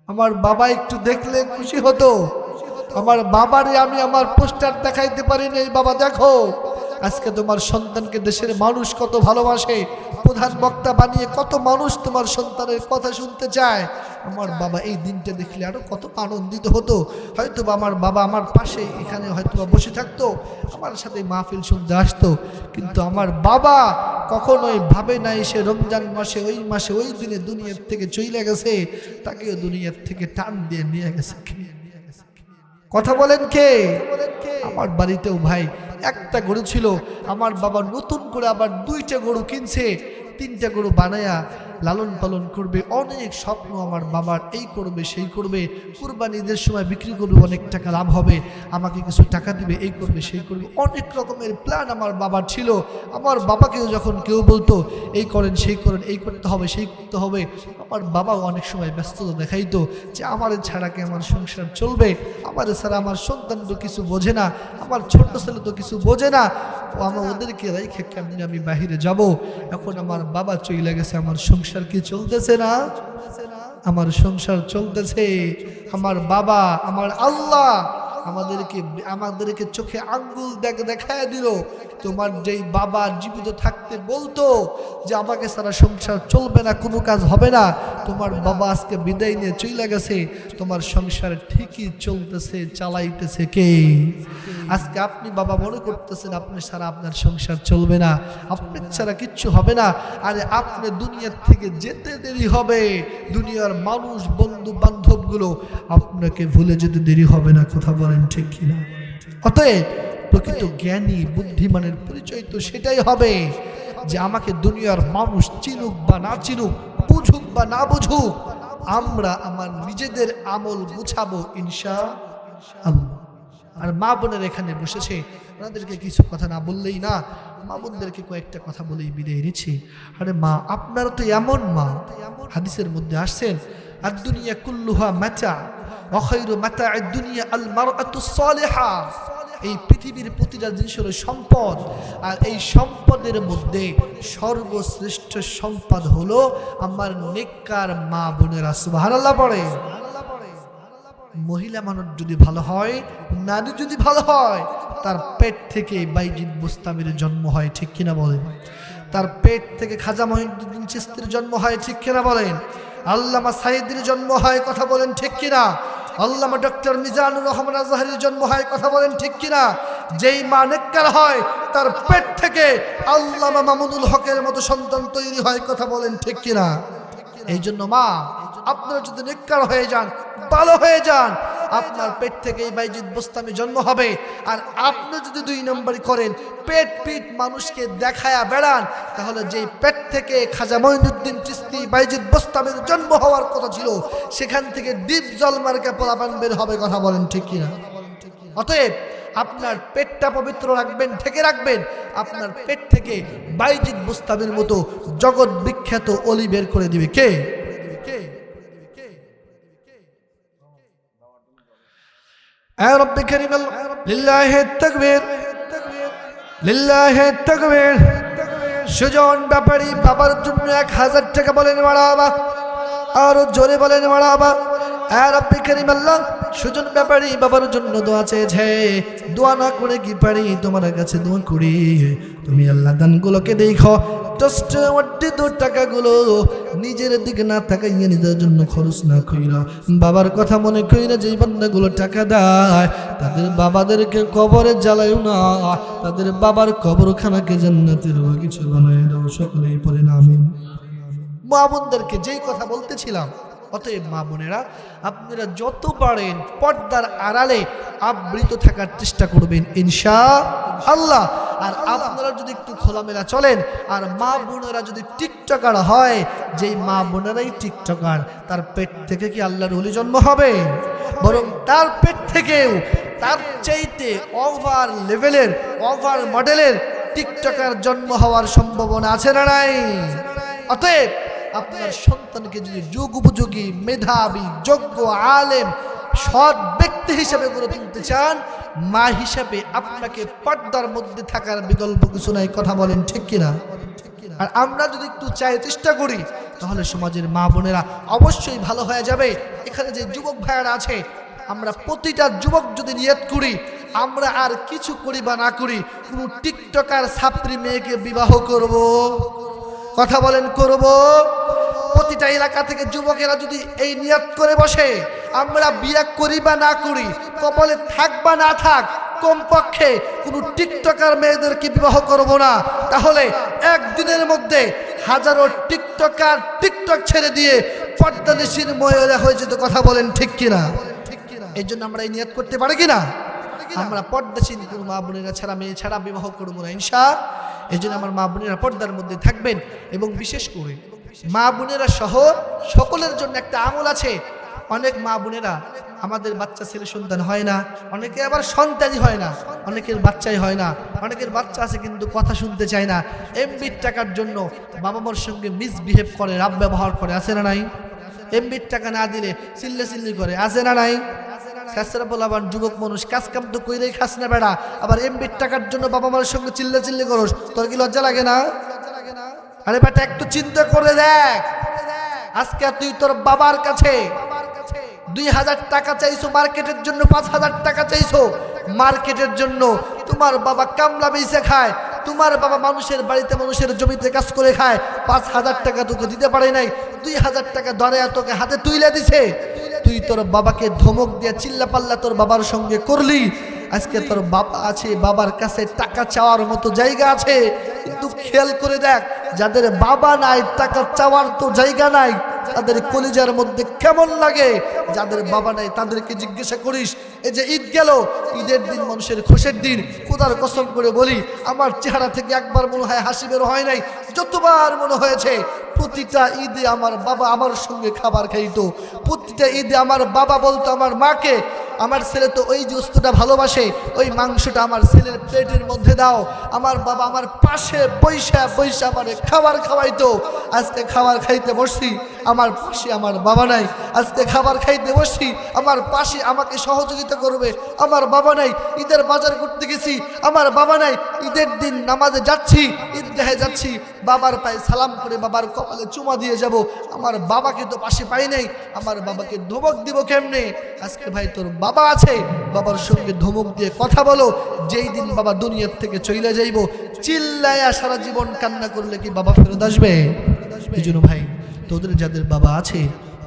আমার বাবা একটু দেখলে খুশি হতো। আমার বাবারে আমি আমার পোস্টার দেখাইতে পারিনি, বাবা দেখো আজকে তোমার সন্তানকে দেশের মানুষ কত ভালোবাসে, প্রধান বক্তা বানিয়ে কত মানুষ তোমার সন্তানের কথা শুনতে চায়। আমার বাবা এই দিনটা দেখলে আরো কত আনন্দিত হতো। হয়তো আমার বাবা আমার পাশে এখানে হয়তো বসে থাকতো, আমার সাথে মাহফিল শুনতে আসতো, কিন্তু আমার বাবা কখনোই ভাবে নাই সে রমজান মাসে, ওই মাসে, ওই দিনে দুনিয়ার থেকে চলে গেছে, তাকেও দুনিয়ার থেকে টান দিয়ে নিয়ে গেছে। কথা বলেন কে? আমার বাড়িতেও ভাই একটা গরু ছিল, আমার বাবা নতুন করে আবার 2টা গরু কিনছে, 3টা গরু বানায়া লালন পালন করবে, অনেক স্বপ্ন আমার বাবার, এই করবে সেই করবে, কুরবানি ঈদের সময় বিক্রি করবে, অনেক টাকা লাভ হবে, আমাকে কিছু টাকা দিবে, এই করবে সেই করবে, অনেক রকমের প্ল্যান আমার বাবার ছিল। আমার বাবাকেও যখন কেউ বলতো এই করেন সেই করেন, এই করতে হবে সেই করতে হবে, আমার বাবাও অনেক সময় ব্যস্ততা দেখাইতো যে আমার ছাড়া কি আমার সংসার চলবে, আমার ছাড়া আমার সন্তান তো কিছু বোঝে না, আমার ছোট ছেলে তো কিছু বোঝে না, ও আমার ওদেরকে রেখে কেমন আমি বাহিরে যাব। এখন আমার বাবা চলে গেছে, আমার সংসার কি চলতেছে না? আমার সংসার চলতেছে। আমার বাবা, আমার আল্লাহ আমাদেরকে চোখে আঙ্গুল দেখায় দিল। তোমার যেই বাবা জীবিত থাকতে বলতো যে আমাকে সারা সংসার চলবে না, কোনো কাজ হবে না, তোমার বাবা আজকে বিদায় নিয়ে চলে গেছে, তোমার সংসার ঠিকই চলতেছে, চালাইতেছে কে? আজকে আপনি বাবা মনে করতেছেন আপনি ছাড়া আপনার সংসার চলবে না, আপনার ছাড়া কিচ্ছু হবে না। আরে আপনি দুনিয়ার থেকে যেতে দেরি হবে, দুনিয়ার মানুষ বন্ধু বান্ধবগুলো আপনাকে ভুলে যেতে দেরি হবে না। কথা বলেন ঠিক কিনা? অতএব প্রকৃত জ্ঞানী বুদ্ধিমানের পরিচয় তো সেটাই হবে যে আমাকে দুনিয়ার মানুষ চিনুক বা না চিনুক, বুঝুক বা না বুঝুক, আমরা আমার নিজেদের আমল গুছাবো ইনশাআল্লাহ। আর মা বোনের এখানে বসেছে, ওনাদেরকে কিছু কথা না বললেই না, মা বোনদেরকে কয়েকটা কথা বলেই বিদায় নিচ্ছি। আরে মা, আপনারা তো এমন মা, হাদিসের মধ্যে আসছেন আর দুনিয়া কুল্লুহা মাতা, ওয়া খায়রু মাতা'আদ দুনিয়া আল মারআতুস সালিহা। এই পৃথিবীর প্রতিটা জিনিস হলো সম্পদ, আর এই সম্পদের মধ্যে সর্বশ্রেষ্ঠ সম্পদ হলো আমার নেককার মা বোনেরা। সুবহানাল্লাহ পড়ে। মহিলা মানুষ যদি ভালো হয়, নারী যদি ভালো হয়, তার পেট থেকে বাইজিদ বুস্তামির জন্ম হয়, ঠিক কিনা বলেন? তার পেট থেকে খাজা মহিউদ্দিন চিশতির জন্ম হয়, ঠিক কিনা বলেন? আল্লামা সাইদির জন্ম হয়, কথা বলেন ঠিক কিনা? আল্লামা ডক্টর মিজানুর রহমান আজহারির জন্ম হয়, কথা বলেন ঠিক কিনা? যেই মা নেককার হয় তার পেট থেকে আল্লামা মামুনুল হকের মতো সন্তান তৈরি হয়, কথা বলেন ঠিক কিনা? এই জন্য মা, আপনারা যদি নেককার হয়ে যান, ভালো হয়ে যান, আপনার পেট থেকে এই বাইজিদ বুস্তামি জন্ম হবে। আর আপনি যদি 2 নম্বরই করেন, পেট পিট মানুষকে দেখায়া বেড়ান, তাহলে যেই পেট থেকে খাজা মঈনুদ্দিন চিশতি বাইজিদ বুস্তামির জন্ম হওয়ার কথা ছিল, সেখান থেকে ডিপ জল মার্কা পোলাপান বের হবে, কথা বলেন ঠিক কিনা? অতএব আপনার পেটটা পবিত্র রাখবেন, ঢেকে রাখবেন। আপনার পেট থেকে বাইজিদ বুস্তামির মতো জগৎ বিখ্যাত অলি বের করে দিবে কে? রব্বি কারীম, লিল্লাহি তাকবীর, লিল্লাহি তাকবীর। সুজন ব্যাপারী বাবার জন্য 1000 টাকা বলেন মারহাবা, আরো জোরে বলেন মারহাবা। রব্বি কারীম আল্লাহ, সুজন ব্যাপারী বাবার জন্য দোয়া চেয়েছে, দোয়া না করে কি পারি, তোমার কাছে দোয়া করি। তুমি আল্লাহ দানগুলোকে দেখো, জাস্ট ওয়াটি 2 টাকাগুলো নিজের দিকে না তাকাইয়া নিজের জন্য খরচ না কইরা, বাবার কথা মনে কইরা যেই বান্দাগুলো টাকা দেয়, তাদের বাবাদেরকে কবরে জ্বালায়ও না, তাদের বাবার কবরখানাকে জান্নাতের বাগিচা বানায় দাও। সকলেই পড়েন আমিন। মা বোনদেরকে যেই কথা বলতেছিলাম, অতএব মা বোনেরা, আপনারা যত পারেন পর্দার আড়ালে আবৃত থাকার চেষ্টা করবেন ইনশাআল্লাহ। আর আপনারা যদি একটু খোলামেলা চলেন, আর মা বোনেরা যদি টিকটকার হয়, যেই মা বোনেরাই টিকটকার, তার পেট থেকে কি আল্লাহর ওলি জন্ম হবে? বরং তার পেট থেকেও তার চাইতে ওভার লেভেলের, ওভার মডেলের টিকটকার জন্ম হওয়ার সম্ভাবনা আছে না নাই? অতএব আপনার সন্তানকে যদি যুগ উপযোগী, মেধাবী, যোগ্য, আলেম, সৎ ব্যক্তি হিসেবে গড়ে তুলতে চান, মা হিসাবে আপনাকে পর্দার মধ্যে থাকার বিকল্প কিছু নাই, কথা বলেন ঠিক কিনা? আর আমরা যদি একটু চেষ্টা করি, তাহলে সমাজের মা বোনেরা অবশ্যই ভালো হয়ে যাবে। এখানে যে যুবক ভাইয়ারা আছে, আমরা প্রতিটা যুবক যদি নিয়ত করি, আমরা আর কিছু করি বা না করি, কোনো টিকটকার ছাত্রী মেয়েকে বিবাহ করব, কথা বলেন করব। প্রতিটা এলাকা থেকে যুবকেরা যদি এই নিয়ত করে বসে, আমরা বিয়ে করি বা না করি, কপালে থাক বা না থাক, কমপক্ষে কোনো টিকটকার মেয়েদেরকে বিবাহ করব না, তাহলে একদিনের মধ্যে হাজারো টিকটকার টিকটক ছেড়ে দিয়ে পর্দানিশীর মহিলা হয়ে যেত, কথা বলেন ঠিক কিনা? এই জন্য আমরা এই নিয়ত করতে পারি কিনা? আমরা পর্দাশীল কোনো মা বোনেরা ছাড়া, মেয়ে ছাড়া বিবাহ করবো না ইনশাআল্লাহ। এই জন্য আমার মা বোনেরা পর্দার মধ্যে থাকবেন। এবং বিশেষ করে মা বোনেরা সহ সকলের জন্য একটা আমল আছে। অনেক মা বোনেরা, আমাদের বাচ্চা ছেলে সন্তান হয় না, অনেকে আবার সন্তানই হয় না, অনেকের বাচ্চাই হয় না, অনেকের বাচ্চা আছে কিন্তু কথা শুনতে চায় না, এমবির টাকার জন্য বাবা মার সঙ্গে মিসবিহেভ করে, রাব ব্যবহার করে, আছে না নাই? এমবির টাকা না দিলে চিল্লি করে, আছে না নাই? বলাবার যুবক মানুষ, কাজ কাম তো কইলেই খাস না বেড়া, আবার এমবির টাকার জন্য বাবা মার সঙ্গে চিল্লি করস, তোর কি লজ্জা লাগে না? আরে বেটা, একটু চিন্তা করে দেখ, আজকে তুই তোর বাবার কাছে 2000 টাকা চাইছো মার্কেটের জন্য, 5000 টাকা চাইছো মার্কেটের জন্য। তোমার বাবা কামলা বেচে খায়, তোমার বাবা মানুষের বাড়িতে, মানুষের জমিতে কাজ করে খায়, 5000 টাকা তোকে দিতে পারে নাই, 2000 টাকা ধরে তোকে হাতে তুইলে দিছে। তুই তোর বাবাকে ধমক দিয়ে চিল্লা পাল্লা তোর বাবার সঙ্গে করলি। আজকে তোর বাবা আছে, বাবার কাছে টাকা চাওয়ার মতো জায়গা আছে, কিন্তু খেয়াল করে দেখ, যাদের বাবা নাই, টাকা চাওয়ার তো জায়গা নাই, তাদের কলিজার মধ্যে কেমন লাগে? যাদের বাবা নাই তাদেরকে জিজ্ঞাসা করিস, এই যে ঈদ গেল, ঈদের দিন মানুষের খুশির দিন, খোদার কসম করে বলি, আমার চেহারা থেকে একবার মনে হয় হাসি বের হয় নাই, যতবার মনে হয়েছে প্রতিটা ঈদে আমার বাবা আমার সঙ্গে খাবার খাইতো, প্রতিটা ঈদে আমার বাবা বলতো আমার মাকে, আমার ছেলে তো ওই বস্তুটা ভালোবাসে, ওই মাংসটা আমার ছেলের প্লেটের মধ্যে দাও। আমার বাবা আমার পাশে বৈশা বৈশা আমারে খাবার খাওয়াইতো, আজকে খাবার খাইতে বসছি আমার পাশে আমার বাবা নাই। আজকে খাবার খাইতে বসছি আমার পাশে আমাকে সহযোগিতা করবে আমার বাবা নাই। ঈদের বাজার করতে গেছি আমার বাবা নাই। ঈদের দিন নামাজে যাচ্ছি, ঈদগাহে যাচ্ছি, বাবার পায়ে সালাম করে বাবার কপালে চুমা দিয়ে যাব, আমার বাবাকে তো পাশে পাই নাই। আমার বাবাকে ধমক দিব কেমনে? আজকে ভাই তোর বাবা আছে, বাবার সঙ্গে ধমক দিয়ে কথা বলো। যেই দিন বাবা দুনিয়ার থেকে চলে যাইব, চিল্লায়া সারা জীবন কান্না করলে কি বাবা ফেরত আসবে? এই জন্য ভাই তোদের যাদের বাবা আছে,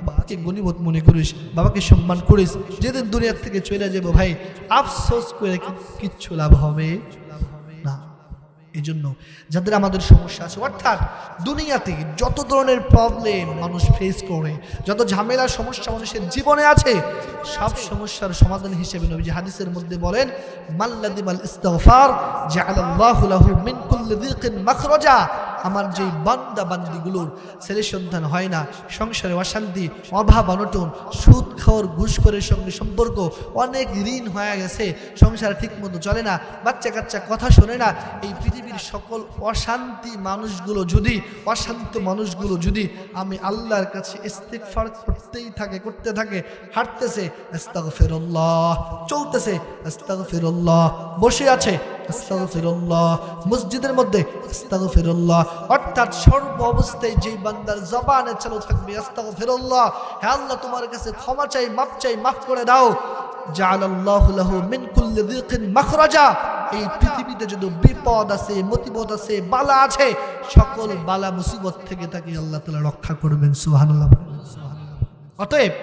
বাবাকে গনিমত মনে করিস, বাবাকে সম্মান করিস। যেদিন দুনিয়ার থেকে চলে যাব ভাই, আফসোস করে কিচ্ছু লাভ হবে না। এই জন্য যাদের আমাদের সমস্যা আছে, অর্থাৎ দুনিয়াতে যত ধরনের প্রবলেম মানুষ ফেস করে, যত ঝামেলা সমস্যা মানুষের জীবনে আছে, সব সমস্যার সমাধান হিসেবে নবীজি হাদিসের মধ্যে বলেন, মাল্লাদিমাল ইস্তিগফার জাআলাল্লাহু লাহু মিন কুল্লি যিকিন মাখরাজা। আমার যেই বান্দা বান্দিগুলোর ছেলে সন্তান হয় না, সংসারে অশান্তি, অভাব অনটন, সুদ খাওয়ার ঘুষখোরের সঙ্গে সম্পর্ক, অনেক ঋণ হয়ে গেছে, সংসার ঠিকমতো চলে না, বাচ্চা কাচ্চা কথা শোনে না, এই পৃথিবীর সকল অশান্তি মানুষগুলো যদি, অশান্ত মানুষগুলো যদি আমি আল্লাহর কাছে ইস্তিগফার করতে থাকে, হাঁটতেছে আস্তাগফিরুল্লাহ, চলতেছে আস্তাগফিরুল্লাহ, বসে আছে আস্তাগফিরুল্লাহ, মসজিদের মধ্যে আস্তাগফিরুল্লাহ, অর্থাৎ সর্ব অবস্থায় যেই বান্দার জবানে চালু থাকবে আস্তাগফিরুল্লাহ, হে আল্লাহ তোমার কাছে ক্ষমা চাই, মাফ চাই, মাফ করে দাও, জাআলাল্লাহু লাহু মিন কুল্লি যিকিন মাখরাজা। এই পৃথিবীতে যত বিপদ আছে, মুসিবত আছে, বালা আছে, সকল বালা মুসিবত থেকে তাকে আল্লাহ তাআলা রক্ষা করবেন। সুবহানাল্লাহ। অতএব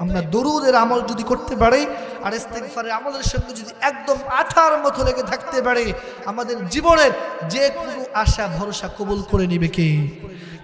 আমরা দরুদের আমল যদি করতে পারি আর ইস্তিগফারের আমলের সঙ্গে যদি একদম আঠার মতো লেগে থাকতে পারি, আমাদের জীবনের যে কোনো আশা ভরসা কবুল করে নিবে কে?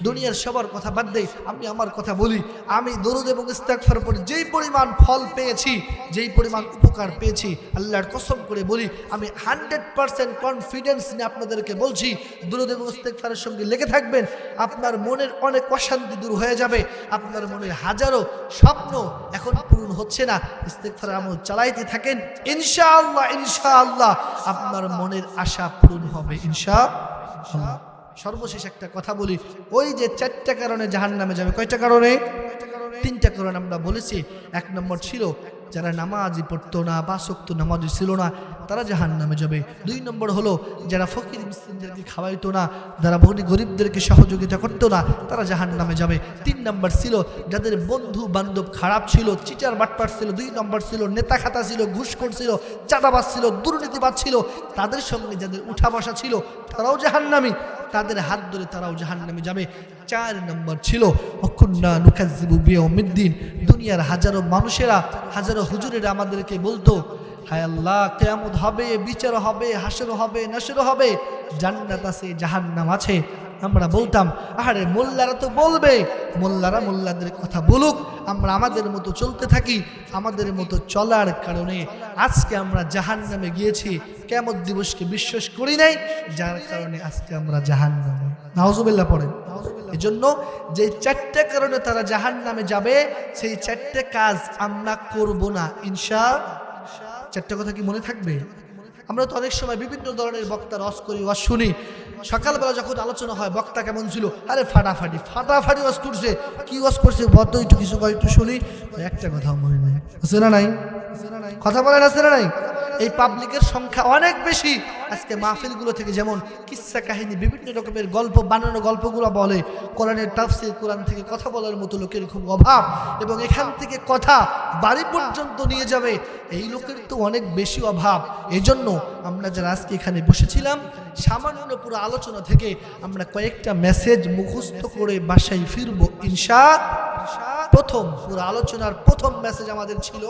দুনিয়ার সবার কথা বাদ দেই, আমি আমার কথা বলি। আমি দরুদ এবং ইস্তিগফার পড়ে যেই পরিমাণ ফল পেয়েছি, যেই পরিমাণ উপকার পেয়েছি, আল্লাহর কসম করে বলি, আমি 100% কনফিডেন্স নিয়ে আপনাদেরকে বলছি, দরুদ এবং ইস্তিগফারের সঙ্গে লেগে থাকবেন, আপনার মনের অনেক অশান্তি দূর হয়ে যাবে। আপনার মনের হাজারো স্বপ্ন এখন পূরণ হচ্ছে না, ইস্তিগফারের আমল চালাইতে থাকেন, ইনশাআল্লাহ ইনশাআল্লাহ আপনার মনের আশা পূরণ হবে ইনশাআল্লাহ। সর্বশেষ একটা কথা বলি, ওই যে 4টা কারণে জাহান্নামে যাবে, কয়টা কারণে? 3টা কারণ আমরা বলেছি। 1 নম্বর ছিল যারা নামাজই পড়তো না, 5 ওয়াক্ত নামাজই ছিল না, তারা জাহান্নামে যাবে। 2 নম্বর হলো যারা ফকির মিসকিনদেরকে খাওয়াইতো না, যারা গরিবদেরকে সহযোগিতা করতো না, তারা জাহান্নামে যাবে। 3 নম্বর ছিল যাদের বন্ধু বান্ধব খারাপ ছিল, চিটার বাটপার ছিল। 2 নম্বর ছিল নেতা খাতা ছিল, ঘুষখোর ছিল, চাঁদাবাজ ছিল, দুর্নীতিবাজ ছিল, তাদের সঙ্গে যাদের উঠা বসা ছিল তারাও জাহান্নামী, তাদের হাত ধরে তারাও জাহান্নামে যাবে। 4 নম্বর ছিল ওয়াকুন্না নুকাজ্জিবু বিয়াউমিদ্দিন। দুনিয়ার হাজারো মানুষেরা, হাজারো হুজুরেরা আমাদেরকে বলতো, হায় আল্লাহ কিয়ামত হবে, বিচার হবে, হাসর হবে, নাসর হবে, জান্নাত আছে, জাহান্নাম আছে। আমরা বলতাম, আরে মোল্লারা তো বলবে, মোল্লারা মোল্লাদের কথা বলুক, আমরা আমাদের মতো চলতে থাকি। আমাদের মতো চলার কারণে আজকে আমরা জাহান্নামে গিয়েছি, কিয়ামত দিবসকে বিশ্বাস করি নাই, যার কারণে আজকে আমরা জাহান্নামে। নাউজুবিল্লাহ পড়েন। এজন্য যে 4টা কারণে তারা জাহান্নামে যাবে, সেই 4টা কাজ আমরা করব না ইনশাআল্লাহ। 4টা কথা কি মনে থাকবে? আমরা তো অনেক সময় বিভিন্ন ধরনের বক্তার ওয়াজ করি, ওয়াজ শুনি। সকালবেলা যখন আলোচনা হয় বক্তা কেমন ছিল, আরে ফাটাফাটি ফাটাফাটি ওয়াজ করছে, কি ওয়াজ করছে বদ্ধ, একটু কিছু কয়, একটু শুনি, একটা কথাও মনে নাই, আছে না নাই? কথা বলেন আছে না নাই? এই পাবলিকের সংখ্যা অনেক বেশি। আজকে মাহফিলগুলো থেকে যেমন কিসসা কাহিনী, বিভিন্ন রকমের গল্প, বানানো গল্পগুলো বলে, কোরআনের তাফসীর, কোরআন থেকে কথা বলার মতো লোকের খুব অভাব, এবং এখান থেকে কথা বাড়ি পর্যন্ত নিয়ে যাবে এই লোকের তো অনেক বেশি অভাব। এজন্য আমরা যারা আজকে এখানে বসেছিলাম, সামান্য পুরো আলোচনা থেকে আমরা কয়েকটা মেসেজ মুখস্থ করে বাসায় ফিরবো ইনশাআল্লাহ। প্রথম পুরো আলোচনার প্রথম মেসেজ আমাদের ছিল,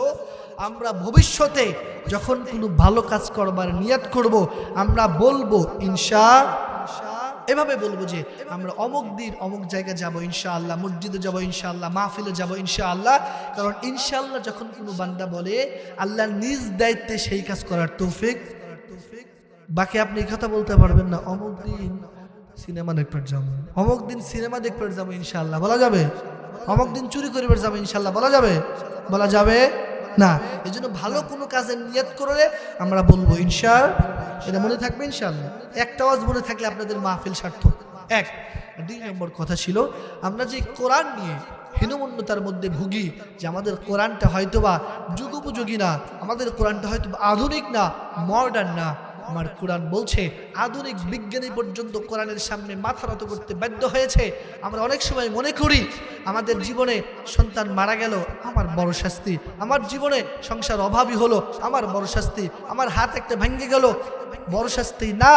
আমরা ভবিষ্যতে যখন কোনো ভালো কাজ করবার নিয়ত করব, আমরা বলবো ইনশাআল্লাহ, এভাবে বলবো যে আমরা অমুক দিন অমুক জায়গায় যাব ইনশাআল্লাহ, মসজিদে যাব ইনশাআল্লাহ, মাহফিলে যাব ইনশাআল্লাহ। কারণ ইনশাআল্লাহ যখন কোনো বান্দা বলে, আল্লাহ নিজ দায়িত্বে সেই কাজ করার তৌফিক। বাকি আপনি এই কথা বলতে পারবেন না, অমুক দিন সিনেমা দেখতে যাবো, অমুক দিন সিনেমা দেখতে যাবো ইনশাআল্লাহ, বলা যাবে? অমুক দিন চুরি করিবার যাবো ইনশাআল্লাহ, বলা যাবে? বলা যাবে না। এই জন্য ভালো কোনো কাজের নিয়ত করলে আমরা বলবো এটা মনে থাকবে ইনশাআল্লাহ। একটা ওয়াজ মনে থাকলে আপনাদের মাহফিল সার্থক। এক। 2 নম্বর কথা ছিল, আমরা যে কোরআন নিয়ে হীনমন্যতার মধ্যে ভুগি যে আমাদের কোরআনটা হয়তোবা যুগোপযোগী না, আমাদের কোরআনটা হয়তো আধুনিক না, মডার্ন না। আমার কোরআন বলছে আধুনিক বিজ্ঞানী পর্যন্ত কোরআনের সামনে মাথা নত করতে বাধ্য হয়েছে। আমরা অনেক সময় মনে করি আমাদের জীবনে সন্তান মারা গেল আমার বড় শাস্তি, আমার জীবনে সংসার অভাবী হলো আমার বড় শাস্তি, আমার হাত একটা ভেঙে গেল বড় শাস্তি না।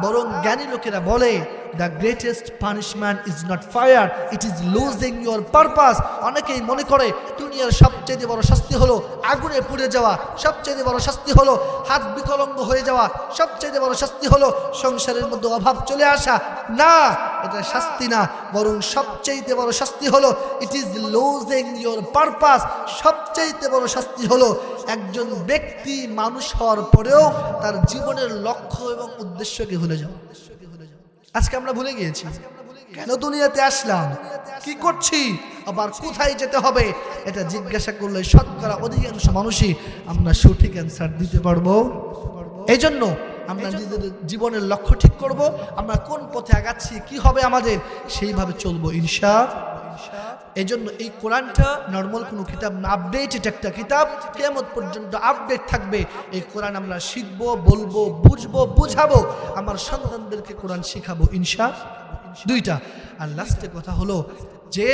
বরং জ্ঞানী লোকেরা বলে the greatest punishment is not fire, it is losing your purpose. অনেকেই মনে করে দুনিয়ার সবচেয়ে বড় শাস্তি হলো আগুনে পুড়ে যাওয়া, সবচেয়ে বড় শাস্তি হলো হাত বিকলাঙ্গ হয়ে যাওয়া, সবচেয়ে বড় শাস্তি হলো সংসারের মধ্যে অভাব চলে আসা। না, এটা শাস্তি না, বরং সবচেয়ে বড় শাস্তি হলো it is losing your purpose. সবচেয়ে বড় শাস্তি হলো একজন ব্যক্তি মানুষ হওয়ার পরেও তার জীবনের লক্ষ্য এবং উদ্দেশ্যকে ভুলে যাওয়া। আজকে আমরা ভুলে গিয়েছি কেন দুনিয়াতে আসলাম, কি করছি, আবার কোথায় যেতে হবে। এটা জিজ্ঞাসা করলে শতকরা অধিকাংশ মানুষই আমরা সঠিক অ্যান্সার দিতে পারবো। এই জন্য আমরা নিজেদের জীবনের লক্ষ্য ঠিক করব, আমরা কোন পথে আগাচ্ছি, কি হবে আমাদের, সেইভাবে চলবো ইনশাআল্লাহ। এই জন্য এই কোরআনটা নর্মাল কোনো কিতাব না, আপডেটেড একটা কিতাব, কিয়ামত পর্যন্ত আপডেট থাকবে। এই কোরআন আমরা শিখবো, বলবো, বুঝবো, বুঝাবো, আমার সন্তানদেরকে কোরআন শিখাবো ইনশাআল্লাহ। 2টা। আর লাস্টে কথা হলো যে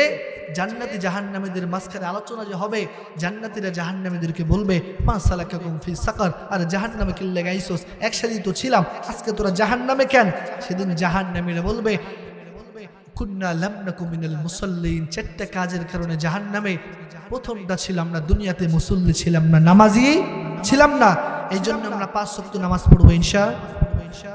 জান্নাতি জাহান্নামীদের মাঝখানে আলোচনা যে হবে, জান্নাতীরা জাহান্নামীদেরকে বলবে মা সালাকাকুম ফি সাকার, আর জাহান্নামে কি লাগাইছস, একসাথেই তো ছিলাম, আজকে তোরা জাহান্নামে কেন? সেদিন জাহান্নামীরা বলবে কুন্না লাম নাকু মিনাল মুসাল্লিন, 4টা কাজের কারণে জাহান্নামে। প্রথমটা ছিলাম না দুনিয়াতে মুসল্লি ছিলাম না, নামাজি ছিলাম না, এই জন্য আমরা 5 ওয়াক্ত নামাজ পড়বো ইনশাআল্লাহ।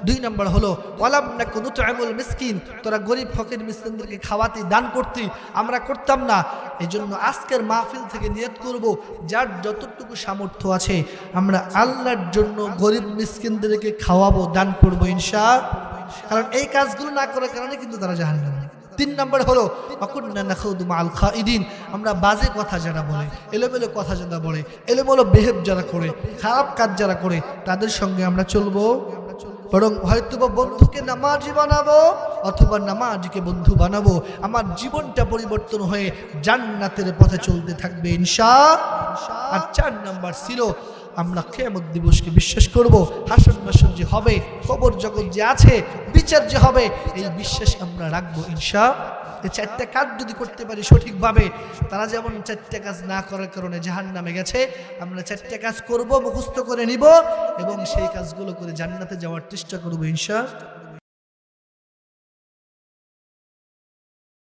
2 নম্বর হলো ওয়ালাম নাকু নুতআমুল মিসকিন, তোরা গরিব ফকির মিসকিনদেরকে খাওয়াতে দান করতি, আমরা করতাম না। এই জন্য আজকের মাহফিল থেকে নিয়ত করব যার যতটুকু সামর্থ্য আছে আমরা আল্লাহর জন্য গরিব মিসকিনদেরকে খাওয়াবো, দান করবো ইনশাআল্লাহ। কারণ এই কাজগুলো না করার কারণে কিন্তু তারা জাহান্নামে। 3 নম্বর হলো ওয়াকুন্না নাখুদু মাআল খাইদিন, আমরা বাজে কথা যারা বলে, এলোমেলো কথা যারা বলে, এলোমেলো বিহেভ যারা করে, খারাপ কাজ যারা করে, তাদের সঙ্গে আমরা চলবো। বরং হয়তো বন্ধুকে নামাজি বানাবো অথবা নামাজিকে বন্ধু বানাবো, আমার জীবনটা পরিবর্তন হয়ে জান্নাতের পথে চলতে থাকবে ইনশাআল্লাহ। আর 4 নম্বর ছিল আমরা কিয়ামত দিবসকে বিশ্বাস করব, হাসর মাসর যে হবে, কবর জগৎ যে আছে, বিচার যে হবে, এই বিশ্বাস আমরা রাখবো ইনশাআল্লাহ। এই 4টা কাজ যদি করতে পারি সঠিকভাবে, তারা যেমন 4টা কাজ না করার কারণে জাহান্নামে গেছে, আমরা 4টা কাজ করব, মুখস্থ করে নিব এবং সেই কাজগুলো করে জান্নাতে যাওয়ার চেষ্টা করবো ইনশাআল্লাহ।